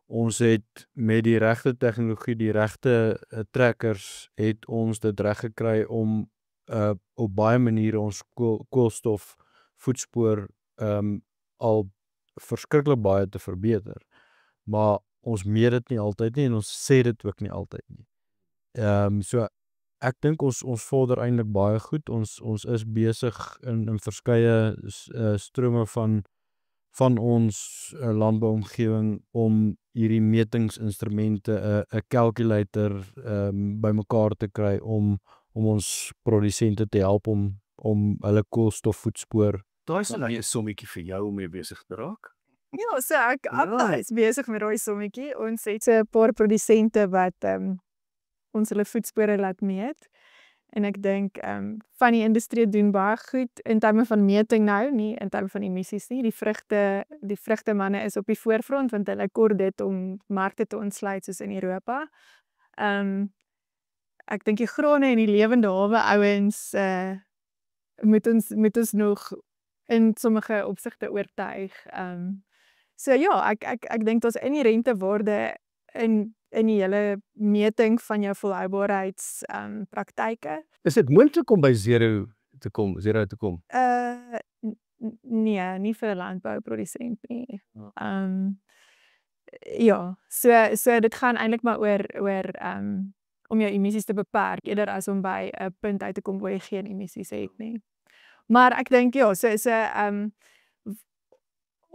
ons het met die regte tegnologie, die regte trekkers, het ons dit reg gekry om op baie maniere ons koolstof voetspoor al verskriklik baie te verbeter. Maar ons meet dit nie altyd nie en ons sê dit ook nie altyd nie. So ek dink ons vorder eintlik baie goed. Ons is besig in verskeie strome van ons landbouomgewing om hierdie metingsinstrumente, 'n calculator bymekaar te kry om ons produsente te help om hulle koolstofvoetspoor. Daar is 'n sommetjie vir jou om mee besig te raak. Ja, so ek is besig met daai sommetjie. Ons het so 'n paar produsente wat ons hulle voetspore laat meet. En ek dink van die industrie doen baie goed in terme van meting nou, nie in terme van emissies nie. Die vrugte manne is op die voorfront want hulle kort dit om markte te ontsluit soos in Europa. Ek dink die grane en die lewende hawe ouens moet ons nog in sommige opsigte oortuig. So ja, ek dink ons inherente waarde in die hele meting van jou volhoubaarheids praktyke. Is dit moontlik om by zero te kom? Nee, nie vir 'n landbouprodusent nie. Ja, so dit gaan eintlik maar oor om jou emissies te beperk eerder as om by 'n punt uit te kom waar jy geen emissies het nie. Maar ek dink ja,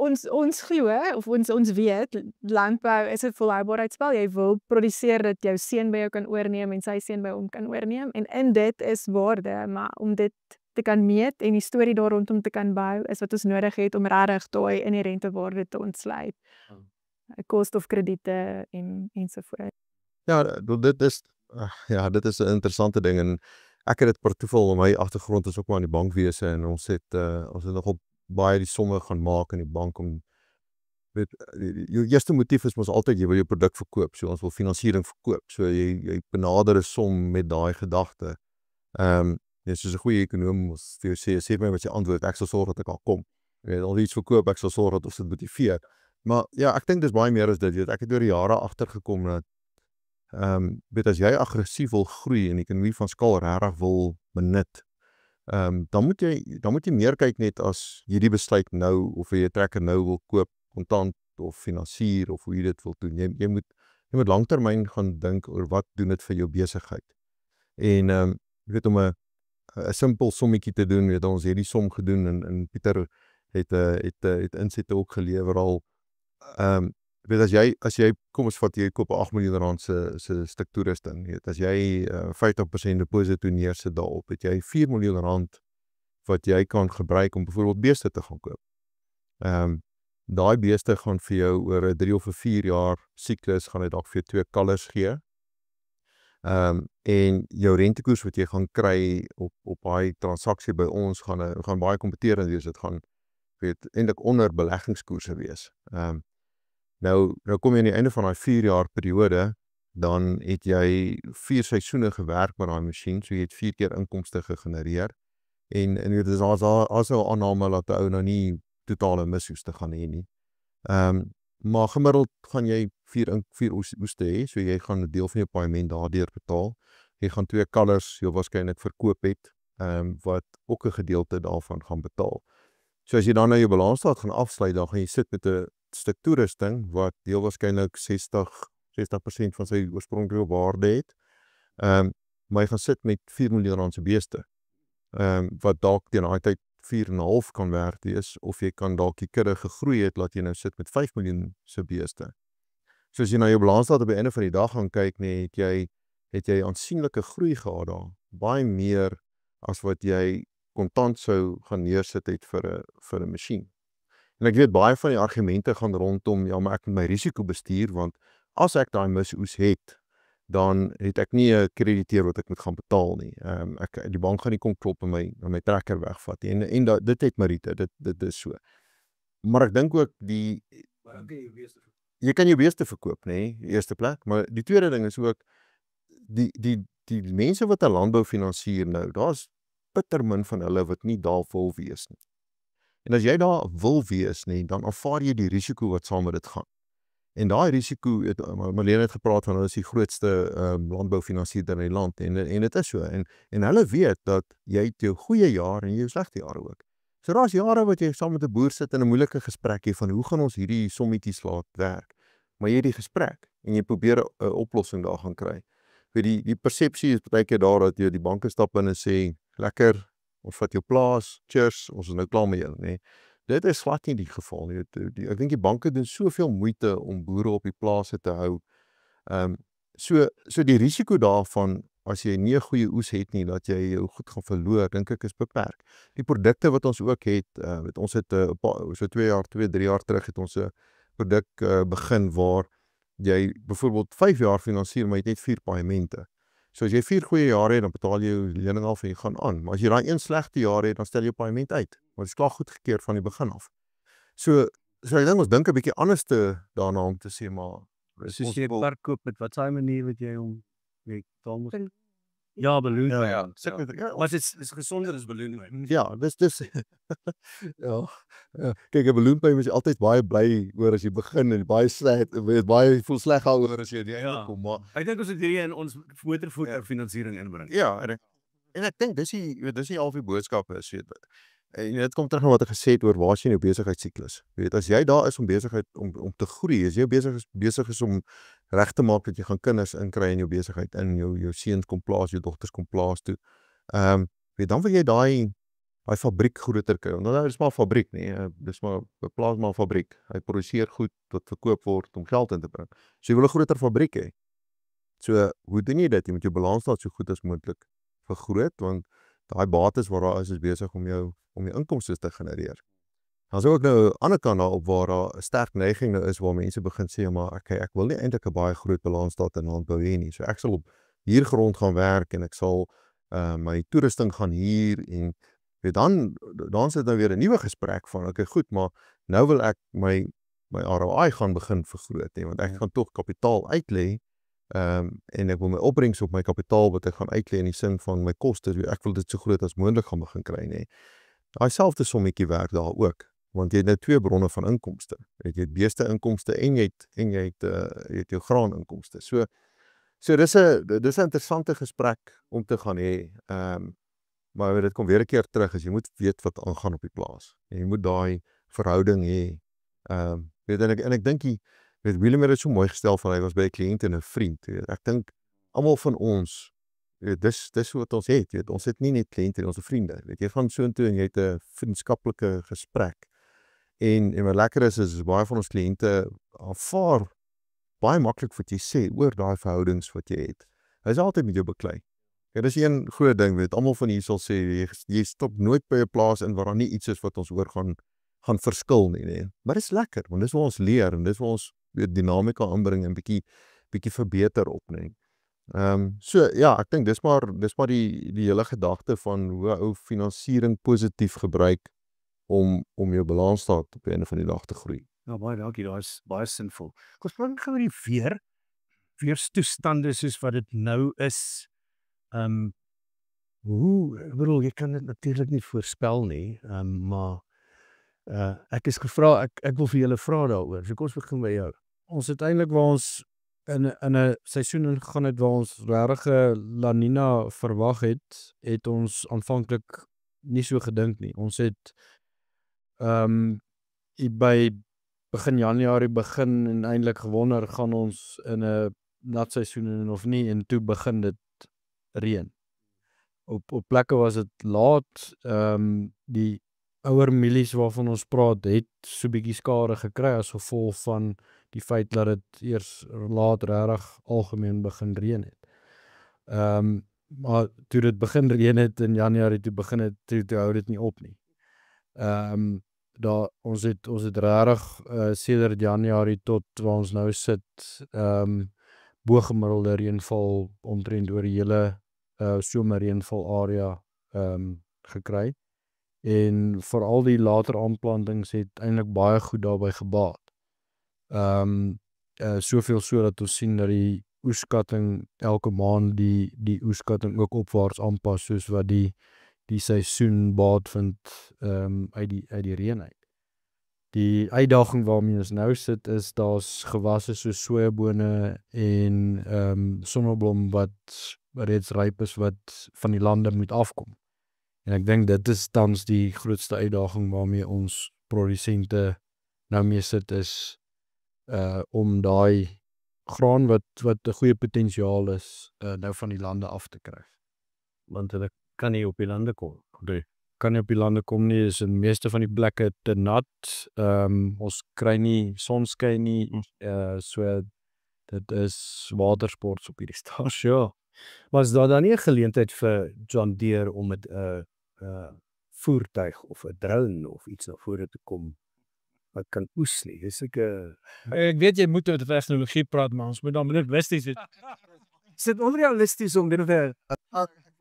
ons glo of ons weet landbou is 'n volhoubaarheidsspel. Jy wil produseer dat jou seun by jou kan oorneem en sy seun by hom kan oorneem en in dit is waarde, maar om dit te kan meet en die storie daar rondom te kan bou is wat ons nodig het om regtig daai inherente waarde te ontsluit. Koolstofkrediete ensovoorts. Ja, dit is 'n interessante ding en ek het dit per toeval, my agtergrond is ook maar in die bankwese en ons het nogal baie die somme gaan maak in die bank om jou eerste motief is mos altyd jy wil jou produk verkoop, so ons wil finansiering verkoop. So jy benader 'n som met daai gedagte. Soos 'n goeie ekonoom as vir jou sê my wat jy antwoord, ek sal sorg dat ek al kom. Jy weet, al iets verkoop, ek sal sorg dat ons dit motiveer. Maar ja, ek dink dis baie meer as dit, weet ek het oor die jare agtergekom dat weet as jy aggressief wil groei en die ekonomie van skaal regtig wil benut, dan moet jy meer kyk net as jy die besluit nou of jy 'n trekker nou wil koop, kontant of finansier of hoe jy dit wil doen. Jy moet langtermyn gaan dink oor wat doen dit vir jou besigheid. En jy weet om 'n simpel sommetjie te doen, weet ons het die som gedoen en Pieter het insette ook gelewer al. Weet as jy kom ons vat jy koop 'n 8 miljoen rand se stuk toerusting, weet as jy 50% deposito toe neersit daarop, het jy 4 miljoen rand wat jy kan gebruik om byvoorbeeld beeste te gaan koop. Daai beeste gaan vir jou oor 'n 3 of 'n 4 jaar siklus gaan dit dalk vir jou 2 kalvers gee. En jou rentekoers wat jy gaan kry op daai transaksie by ons gaan baie kompeterend wees. Dit gaan eintlik onder beleggingskoerse wees. Nou kom jy aan die einde van daai 4 jaar periode, dan het jy 4 seisoene gewerk met daai masjien, so jy het 4 keer inkomste gegenereer. En dit is also aanname dat 'n ou nou nie totale mishoeste gaan hê nie. Maar gemiddeld gaan jy 4 oeste hê, so jy gaan 'n deel van jou paaiement daardeur betaal. Jy gaan 2 kalvers heel waarskynlik verkoop het, wat ook 'n gedeelte daarvan gaan betaal. So as jy dan nou jou balansstaat gaan afsluit, dan gaan jy sit met 'n stuk toerusting wat heel waarskynlik 60% van sy oorspronklike waarde het. Maar jy gaan sit met 4 miljoen rand se beeste. Wat dalk teen daai tyd 4,5 kan werd wees, of jy kan dalk die kudde gegroei het, laat jy nou sit met 5 miljoen se beeste. So as jy na jou balansstaat op die einde van die dag gaan kyk, nee, het jy aansienlike groei gehad daar. Baie meer as wat jy kontant sou gaan neersit het vir 'n masjien. En ek weet baie van die argumente gaan rondom, ja, maar ek moet my risiko bestuur, want as ek daai misoes het, dan het ek nie 'n krediteur wat ek moet gaan betaal nie. Die bank gaan nie kom klop en my trekker wegvat nie. En dit het Marite, dit is so. Maar ek dink ook jy kan jou beeste verkoop, nê, die eerste plek, maar die tweede ding is ook die mense wat 'n landbou finansier nou, daar's bitter min van hulle wat nie daar wil wees nie. En as jy daar wil wees nie, dan aanvaar jy die risiko wat saam met dit gaan. En daai risiko, Marlene het gepraat van hulle is die grootste landboufinансierder in die land en dit is so. En hulle weet dat jy het jou goeie jaar en jou slegte jare ook. So daar's jare wat jy saam met 'n boer sit in 'n moeilike gesprek hê van hoe gaan ons hierdie sommetjies laat werk. Maar jy het die gesprek en jy probeer 'n oplossing daar gaan kry. Die persepsie is baie keer daar dat jy die banke stap in en sê, lekker, ons vat jou plaas, cheers, ons is nou klaar met jou, nee. Dit is glad nie die geval nie. Ek dink die banke doen soveel moeite om boere op die plase te hou. So die risiko daarvan, as jy nie 'n goeie oes het nie, dat jy jou goed gaan verloor, dink ek is beperk. Die produkte wat ons ook het, ons het so 2-3 jaar terug het ons 'n produk begin waar jy byvoorbeeld 5 jaar finansier, maar jy het net 4 paaiemente. So as jy 4 goeie jare het, dan betaal jy jou lening af en jy gaan aan. Maar as jy daai 1 slegte jaar het, dan stel jy paaiement uit. Maar dit is klaar goedgekeur van die begin af. So ek dink ons dink 'n bietjie anders daarna om te sê, maar soos jy verkoop met wat sy manier wat jy hom betaal moet. Ja, beloon. Ja. Maar dit is gesonder as beloon. Ja, dis ja. Kyk, 'n beloonpy is altyd baie bly oor as jy begin en baie voel sleg daaroor as jy die einde kom, maar Ek dink ons het hierdie in ons motorvoertuig finansiering inbring. ja, en ek dink dis die al die boodskappe is, weet. En dit kom terug na wat ek gesê het oor waar is jy in jou besigheidssiklus. Weet, as jy daar is om besigheid om te groei, as jy besig is om reg te maak dat jy gaan kinders inkry in jou besigheid, in jou seuns kom plaas, jou dogters kom plaas toe. Weet, dan wil jy daai fabriek groter kry. Want dit is maar 'n fabriek nie, dis maar 'n plaas maar 'n fabriek. Hy produseer goed wat verkoop word om geld in te bring. So jy wil 'n groter fabriek hê. So hoe doen jy dit? Jy moet jou balansstaat so goed as moontlik vergroot, want daai bates wat daar is besig om jou inkomste te genereer. Dan is ook nou 'n ander kant daarop waar daar 'n sterk neiging nou is waar mense begin sê maar ek wil nie eintlik 'n baie groot balansstaat in landbou hê nie. So ek sal op hier grond gaan werk en ek sal my toerusting gaan huur en dan sit nou weer 'n nuwe gesprek van okay goed, maar nou wil ek my ROI gaan begin vergroot nie, want ek gaan tog kapitaal uitlê en ek wil my opbrengs op my kapitaal wat ek gaan uitlê in die sin van my kostes, ek wil dit so groot as moontlik gaan begin kry nie. Daai selfde sommetjie werk daar ook, want jy het nou twee bronne van inkomste. Jy het beeste inkomste en jy het jou graan inkomste. So dis 'n interessante gesprek om te gaan hê. Maar dit kom weer 'n keer terug, as jy moet weet wat aangaan op die plaas. En jy moet daai verhouding hê. En ek dink Willem het dit so mooi gestel van hy was by 'n kliënt en 'n vriend. Ek dink almal van ons, dis wat ons het. Ons het nie net kliënte, ons het vriende. Jy gaan soontoe en jy het 'n vriendskaplike gesprek. En wat lekker is baie van ons kliënte aanvaar baie maklik wat jy sê oor daai verhoudings wat jy het. Hy is altyd met jou beklei. Ja, dis een groot ding, almal van hier sal sê, jy stop nooit by 'n plaas in waar daar nie iets is wat ons oor gaan verskil nie. Maar dis lekker, want dis waar ons leer en dis waar ons dinamika aanbring en bietjie verbeter op, nie. So ja, ek dink dis maar die hele gedagte van hoe ou finansiering positief gebruik om jou balansstaat op 'n van die dag te groei. Ja, baie dankie, daar is baie sinvol. Ons praat gou oor die weerstoestande soos wat dit nou is. Ek bedoel, jy kan dit natuurlik nie voorspel nie, maar ek is gevra, ek wil vir julle vra daaroor. So kom ons begin by jou. Ons het eintlik waar ons in 'n seisoen ingegaan het waar ons regtig 'n La Nina verwag het ons aanvanklik nie so gedink nie. Ons het by begin Januarie begin en eintlik gewonder gaan ons in 'n nat seisoen in of nie, en toe begin dit reën. Op plekke was dit laat, die ouer mielies waarvan ons praat, het so bietjie skade gekry as gevolg van die feit dat dit eers laat regtig algemeen begin reën het. Maar toe dit begin reën het in Januarie, toe hou dit nie op nie. Ons het regtig sedert Januarie tot waar ons nou sit, bo-gemiddelde reënval omtrent oor die hele somerreënval area gekry. En veral die later aanplantings het eintlik baie goed daarbey gebaat. Soveel so dat ons sien dat die oeskatting elke maand die oeskatting ook opwaarts aanpas soos wat die seisoen baat vind uit die reën uit. Die uitdaging waarmee ons nou sit is daar's gewasse soos sojabone en sonneblom wat reeds ryp is wat van die lande moet afkom. En ek dink dit is tans die grootste uitdaging waarmee ons produsente nou mee sit is om daai graan wat 'n goeie potensiaal is nou van die lande af te kry. Want hulle kan nie op die lande kom. Nee, kan nie op die lande kom nie, is in meeste van die plekke te nat. Ons kry nie sonskyn nie, so dit is watersports op hierdie stadium. Sure. Maar is daar dan nie 'n geleentheid vir John Deere om met 'n voertuig of 'n drone of iets na vore te kom wat kan oes nie? Dis ek weet jy moet oor tegnologie praat, maar ons moet dan realisties wees. Is dit onrealisties om dit te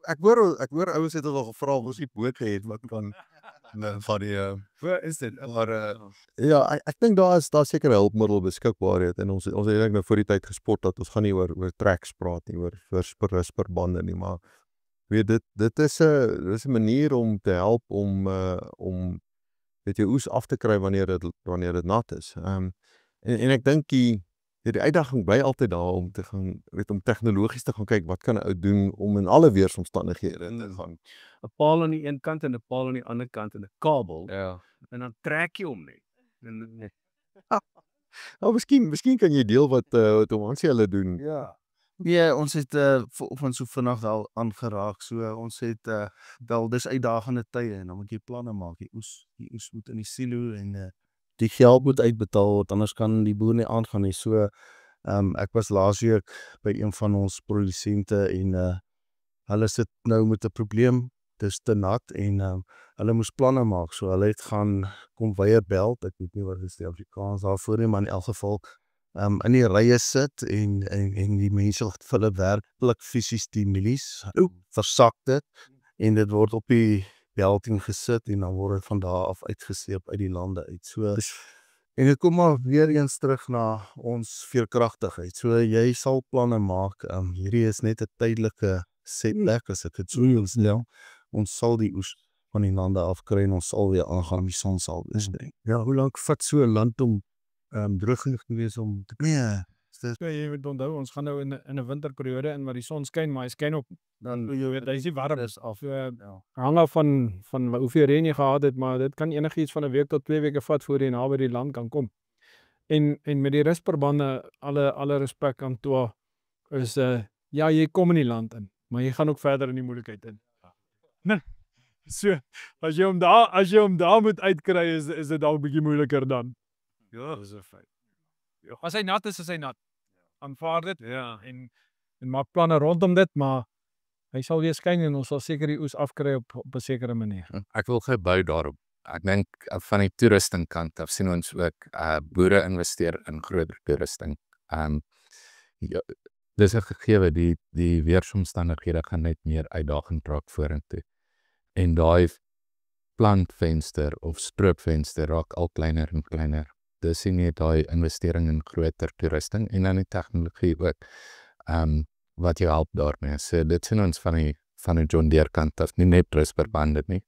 Ek hoor ouens het al gevra of ons die boot het wat kan van die waar is dit? maar ja, ek dink daar seker hulpmiddel beskikbaar en ons het eintlik nou voor die tyd gespot dat ons gaan nie oor tracks praat nie, oor risperbande nie, maar weet dit is 'n manier om te help om weet jy oes af te kry wanneer dit nat is. En ek dink die uitdaging bly altyd daar om te gaan om tegnologies te gaan kyk wat kan 'n ou doen om in alle weeromstandighede te gaan. 'n paal aan die een kant en 'n paal aan die ander kant en 'n kabel. Ja. En dan trek jy hom net. En Nou miskien kan jy deel wat Tomansie hulle doen. Ja. Ja, ons het vanoggend so vinnig al aangeraak. So ons het wel dis uitdagende tye en dan moet jy planne maak. Die oes moet in die silo en die geld moet uitbetaal word, anders kan die boer nie aangaan nie. So ek was laasweek by een van ons produsente en hulle sit nou met 'n probleem. Dis te nat en hulle moes planne maak. So hulle het gaan conveyor belt, ek weet nie wat is die Afrikaans daarvoor nie, maar in elk geval in die rye sit en die mense wat vir hulle werklik fisies die milies versak dit en dit word op die belting gesit en dan word dit van daar af uitgesleep uit die lande uit. So en dit kom maar weer eens terug na ons veerkragtigheid. So jy sal planne maak. Hierdie is net 'n tydelike setback as ek dit so wil stel. Ons sal die oes van die lande afkry en ons sal weer aangaan, die son sal bring. Ja, hoe lank vat so 'n land om droog genoeg te wees om te Ja, So, jy moet onthou, ons gaan nou in 'n winterperiode in waar die son skyn, maar hy skyn op dan jy weet, hy is nie warm. is af. So, Ja. hang af van hoeveel reën jy gehad het, maar dit kan enigiets van 'n week tot 2 weke vat voor jy naby die land kan kom. En met die rusverbande, alle respek aan toe, is ja, jy kom in die land in, maar jy gaan ook verder in die moeilikheid in. Nee. So, as jy hom daar moet uitkry, is dit dalk bietjie moeiliker dan. Ja, dis 'n feit. As hy nat is hy nat. Aanvaar dit en maak planne rondom dit, maar hy sal weer skyn en ons sal seker die oes afkry op 'n sekere manier. Ek wil gebou daarop. Ek dink van die toerusting kant af sien ons ook boere investeer in groter toerusting. Ja, dis 'n gegewe die weeromstandighede gaan net meer uitdagend raak vorentoe. En daai plantvenster of stroopvenster raak al kleiner en kleiner. Dis sien jy daai investering in groter toerusting en dan die tegnologie ook wat jou help daarmee. So dit sien ons van die John Deere kant af, nie net rusverbande nie.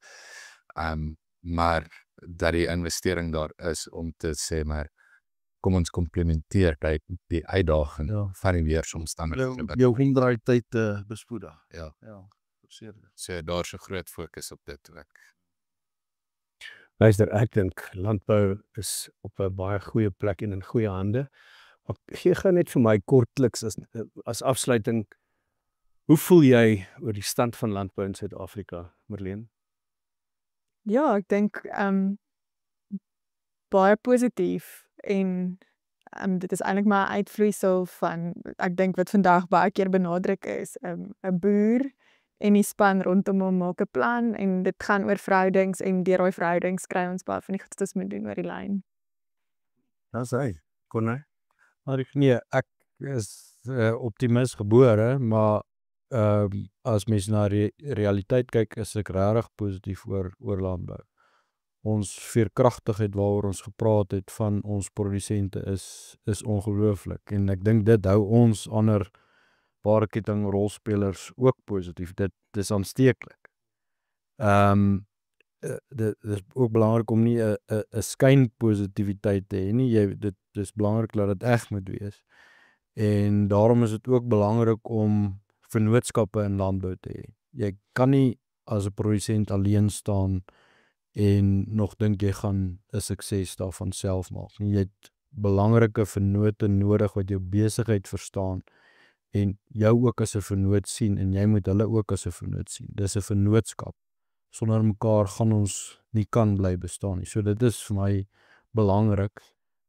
Maar dat die investering daar is om te sê maar kom ons komplementeer die uitdaging van die weeromstandighede. Jou hinderaitheid te bespoedig. Ja. Ja, verseker. So daar's 'n groot fokus op dit ook. Luister, ek dink landbou is op 'n baie goeie plek en in goeie hande. Maar gee gou net vir my kortliks as afsluiting, hoe voel jy oor die stand van landbou in Suid-Afrika, Marlene? Ja, ek dink baie positief en dit is eintlik maar 'n uitvloeisel van ek dink wat vandag baie keer benadruk is, 'n boer en die span rondom hom maak 'n plan en dit gaan oor verhoudings en deur daai verhoudings kry ons baie van die goedes moet doen oor die lyn. Dis hy. Konne? Nee, ek is optimis gebore, maar as mens na realiteit kyk, is ek regtig positief oor landbou. Ons veerkragtigheid waaroor ons gepraat het van ons produsente is ongelooflik en ek dink dit hou ons ander waardeketting rolspelers ook positief. Dit is aansteeklik. Dit is ook belangrik om nie 'n skynpositiwiteit te hê nie. Dit is belangrik dat dit reg moet wees. En daarom is dit ook belangrik om vennootskappe in landbou te hê. Jy kan nie as 'n produsent alleen staan en nog dink jy gaan 'n sukses daarvan self maak nie. Jy het belangrike vennote nodig wat jou besigheid verstaan en jou ook as 'n vennoot sien en jy moet hulle ook as 'n vennoot sien. Dis 'n vennootskap. Sonder mekaar gaan ons nie kan bly bestaan nie. So dit is vir my belangrik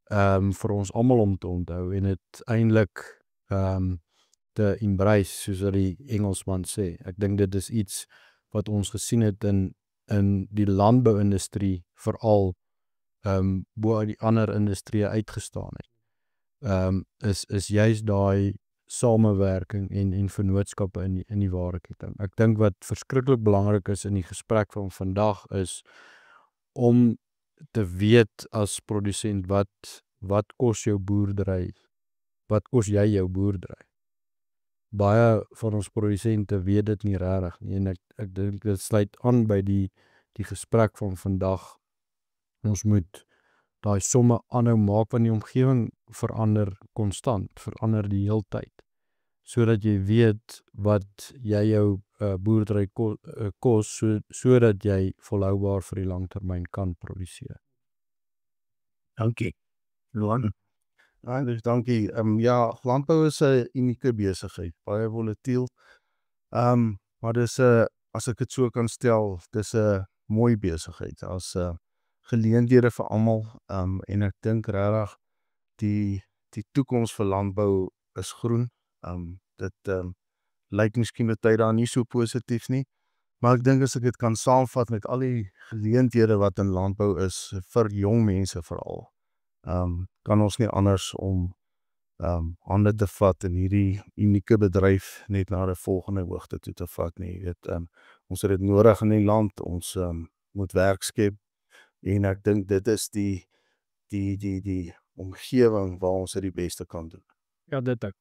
vir ons almal om te onthou en dit eintlik te embrace, soos wat die Engelsman sê. Ek dink dit is iets wat ons gesien het in die landbouindustrie veral bo die ander industrieë uitgestaan het. Is juist daai samewerking en vennootskappe in die waardeketting. Ek dink wat verskriklik belangrik is in die gesprek van vandag is om te weet as produsent wat kos jou boerdery? Wat kos jy jou boerdery? Baie van ons produsente weet dit nie regtig nie en ek dink dit sluit aan by die gesprek van vandag. Ons moet daai somme aanhou maak want die omgewing verander konstant, verander die heeltyd. Sodat jy weet wat jy jou boerdery kos sodat jy volhoubaar vir die langtermyn kan produseer. Dankie. Luan? Dus dankie. Ja, landbou is 'n unieke besigheid, baie volatiel. Maar dis 'n as ek dit so kan stel, dis 'n mooi besigheid. Daar's geleenthede vir almal. En ek dink regtig die toekoms vir landbou is groen. Dit lyk miskien baie daar nie so positief nie, maar ek dink as ek dit kan saamvat met al die geleenthede wat in landbou is vir jong mense veral, kan ons nie anders om hande te vat en hierdie unieke bedryf net na 'n volgende hoogte toe te vat nie. Jy weet, ons het dit nodig in die land, ons moet werk skep en ek dink dit is die omgewing waar ons dit die beste kan doen. Ja, dit ook.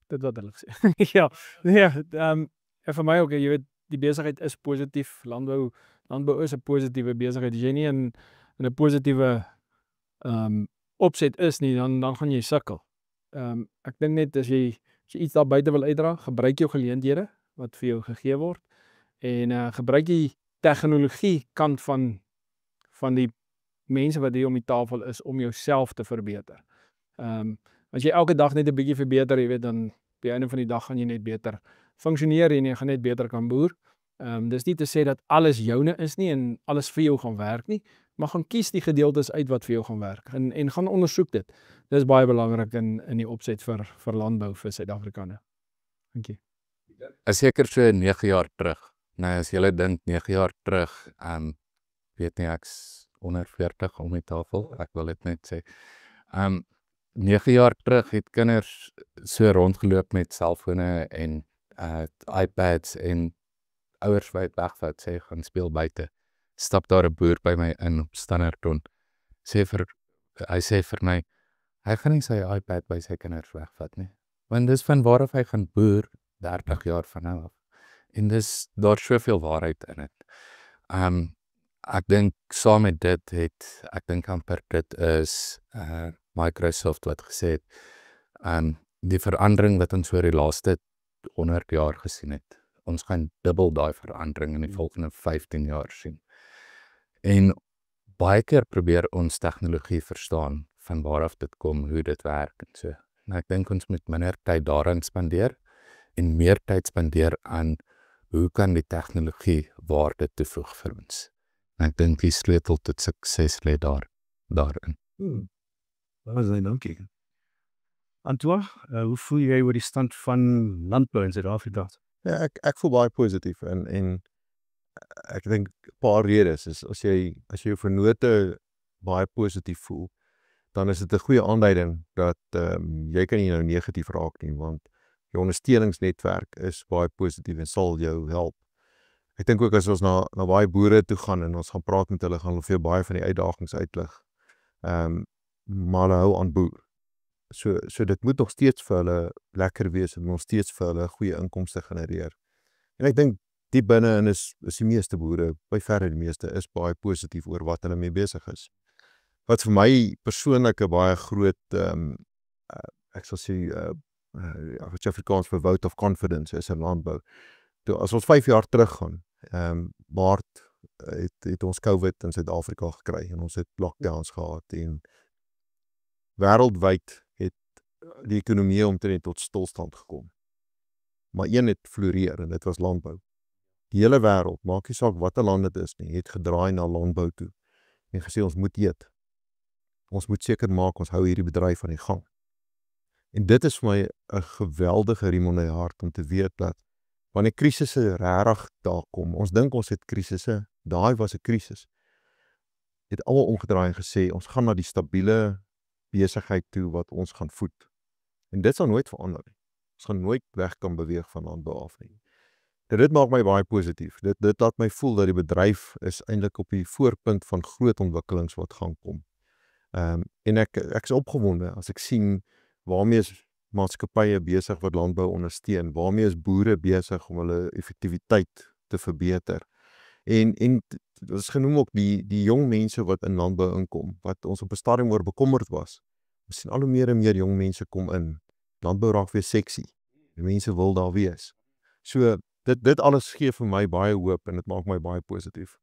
Dit wat hulle gesê. Ja, en vir my ook, jy weet, die besigheid is positief. Landbou is 'n positiewe besigheid. As jy nie in 'n positiewe opset is nie, dan gaan jy sukkel. Ek dink net as jy iets daar buite wil uitdra, gebruik jou geleenthede wat vir jou gegee word en gebruik die tegnologie kant van die mense wat hier om die tafel is om jouself te verbeter. As jy elke dag net 'n bietjie verbeter, jy weet, dan op die einde van die dag gaan jy net beter funksioneer en jy gaan net beter kan boer. Dis nie te sê dat alles joune is nie en alles vir jou gaan werk nie, maar gaan kies die gedeeltes uit wat vir jou gaan werk en gaan ondersoek dit. Dis baie belangrik in die opset vir landbou vir Suid-Afrikaners. Dankie. Is seker so 9 jaar terug. Nou as julle dink 9 jaar terug, weet nie ek's onder 40 om die tafel, ek wil dit net sê. 9 jaar terug het kinders so rondgeloop met selfone en iPads en ouers wou wegvat, sê gaan speel buite. Stap daar 'n boer by my in op Standerton. Hy sê vir my, hy gaan nie sy iPad by sy kinders wegvat nie. Want dis van waar af hy gaan boer 30 jaar van nou af. En daar soveel waarheid in dit. Ek dink saam met dit ek dink amper dit is Microsoft wat gesê het, die verandering wat ons oor die laaste 100 jaar gesien het, ons gaan dubbel daai verandering in die volgende 15 jaar sien. En baie keer probeer ons tegnologie verstaan van waar af dit kom, hoe dit werk en so. En ek dink ons moet minder tyd daarin spandeer en meer tyd spandeer aan hoe kan die tegnologie waarde toevoeg vir ons. En ek dink die sleutel tot sukses lê daarin. Baie dankie. Antoine, hoe voel jy oor die stand van landbou in Suid-Afrika? Ja, ek voel baie positief en ek dink 'n paar redes is as jy jou vennote baie positief voel, dan is dit 'n goeie aanduiding dat jy kan nie nou negatief raak nie, want jou ondersteuningsnetwerk is baie positief en sal jou help. Ek dink ook as ons na baie boere toe gaan en ons gaan praat met hulle, gaan hulle vir baie van die uitdagings uitlig. Maar hulle hou aan boer. So dit moet nog steeds vir hulle lekker wees en nog steeds vir hulle goeie inkomste genereer. En ek dink die binne-in is die meeste boere, by verre die meeste, is baie positief oor wat hulle mee besig is. Wat vir my persoonlik 'n baie groot, ek sal sê, wat Afrikaans vir vote of confidence is in landbou. As ons 5 jaar terug gaan, Maart het ons COVID in Suid-Afrika gekry en ons het lockdowns gehad en wêreldwyd het die ekonomie omtrent tot stilstand gekom. Maar een het floreer en dit was landbou. Die hele wêreld, maak nie saak watter land dit is nie, het gedraai na landbou toe en gesê ons moet eet. Ons moet seker maak ons hou hierdie bedryf aan die gang. En dit is vir my 'n geweldige riem onder die hart om te weet dat wanneer krisisse regtig daar kom, ons dink ons het krisisse, daai was 'n krisis. Het almal omgedraai en gesê ons gaan na die stabiele besigheid toe wat ons gaan voed. En dit sal nooit verander nie. Ons gaan nooit weg kan beweeg van landbou af nie. Dit maak my baie positief. Dit laat my voel dat die bedryf is eintlik op die voorpunt van groot ontwikkelings wat gaan kom. En ek is opgewonde as ek sien waarmee is maatskappye besig wat landbou ondersteun, waarmee is boere besig om hulle effektiwiteit te verbeter. En dit is genoem ook die jong mense wat in landbou inkom, wat ons op 'n stadium oor bekommerd was. Ons sien al hoe meer en meer jong mense kom in. Landbou raak weer seksie. Die mense wil daar wees. So dit alles gee vir my baie hoop en dit maak my baie positief.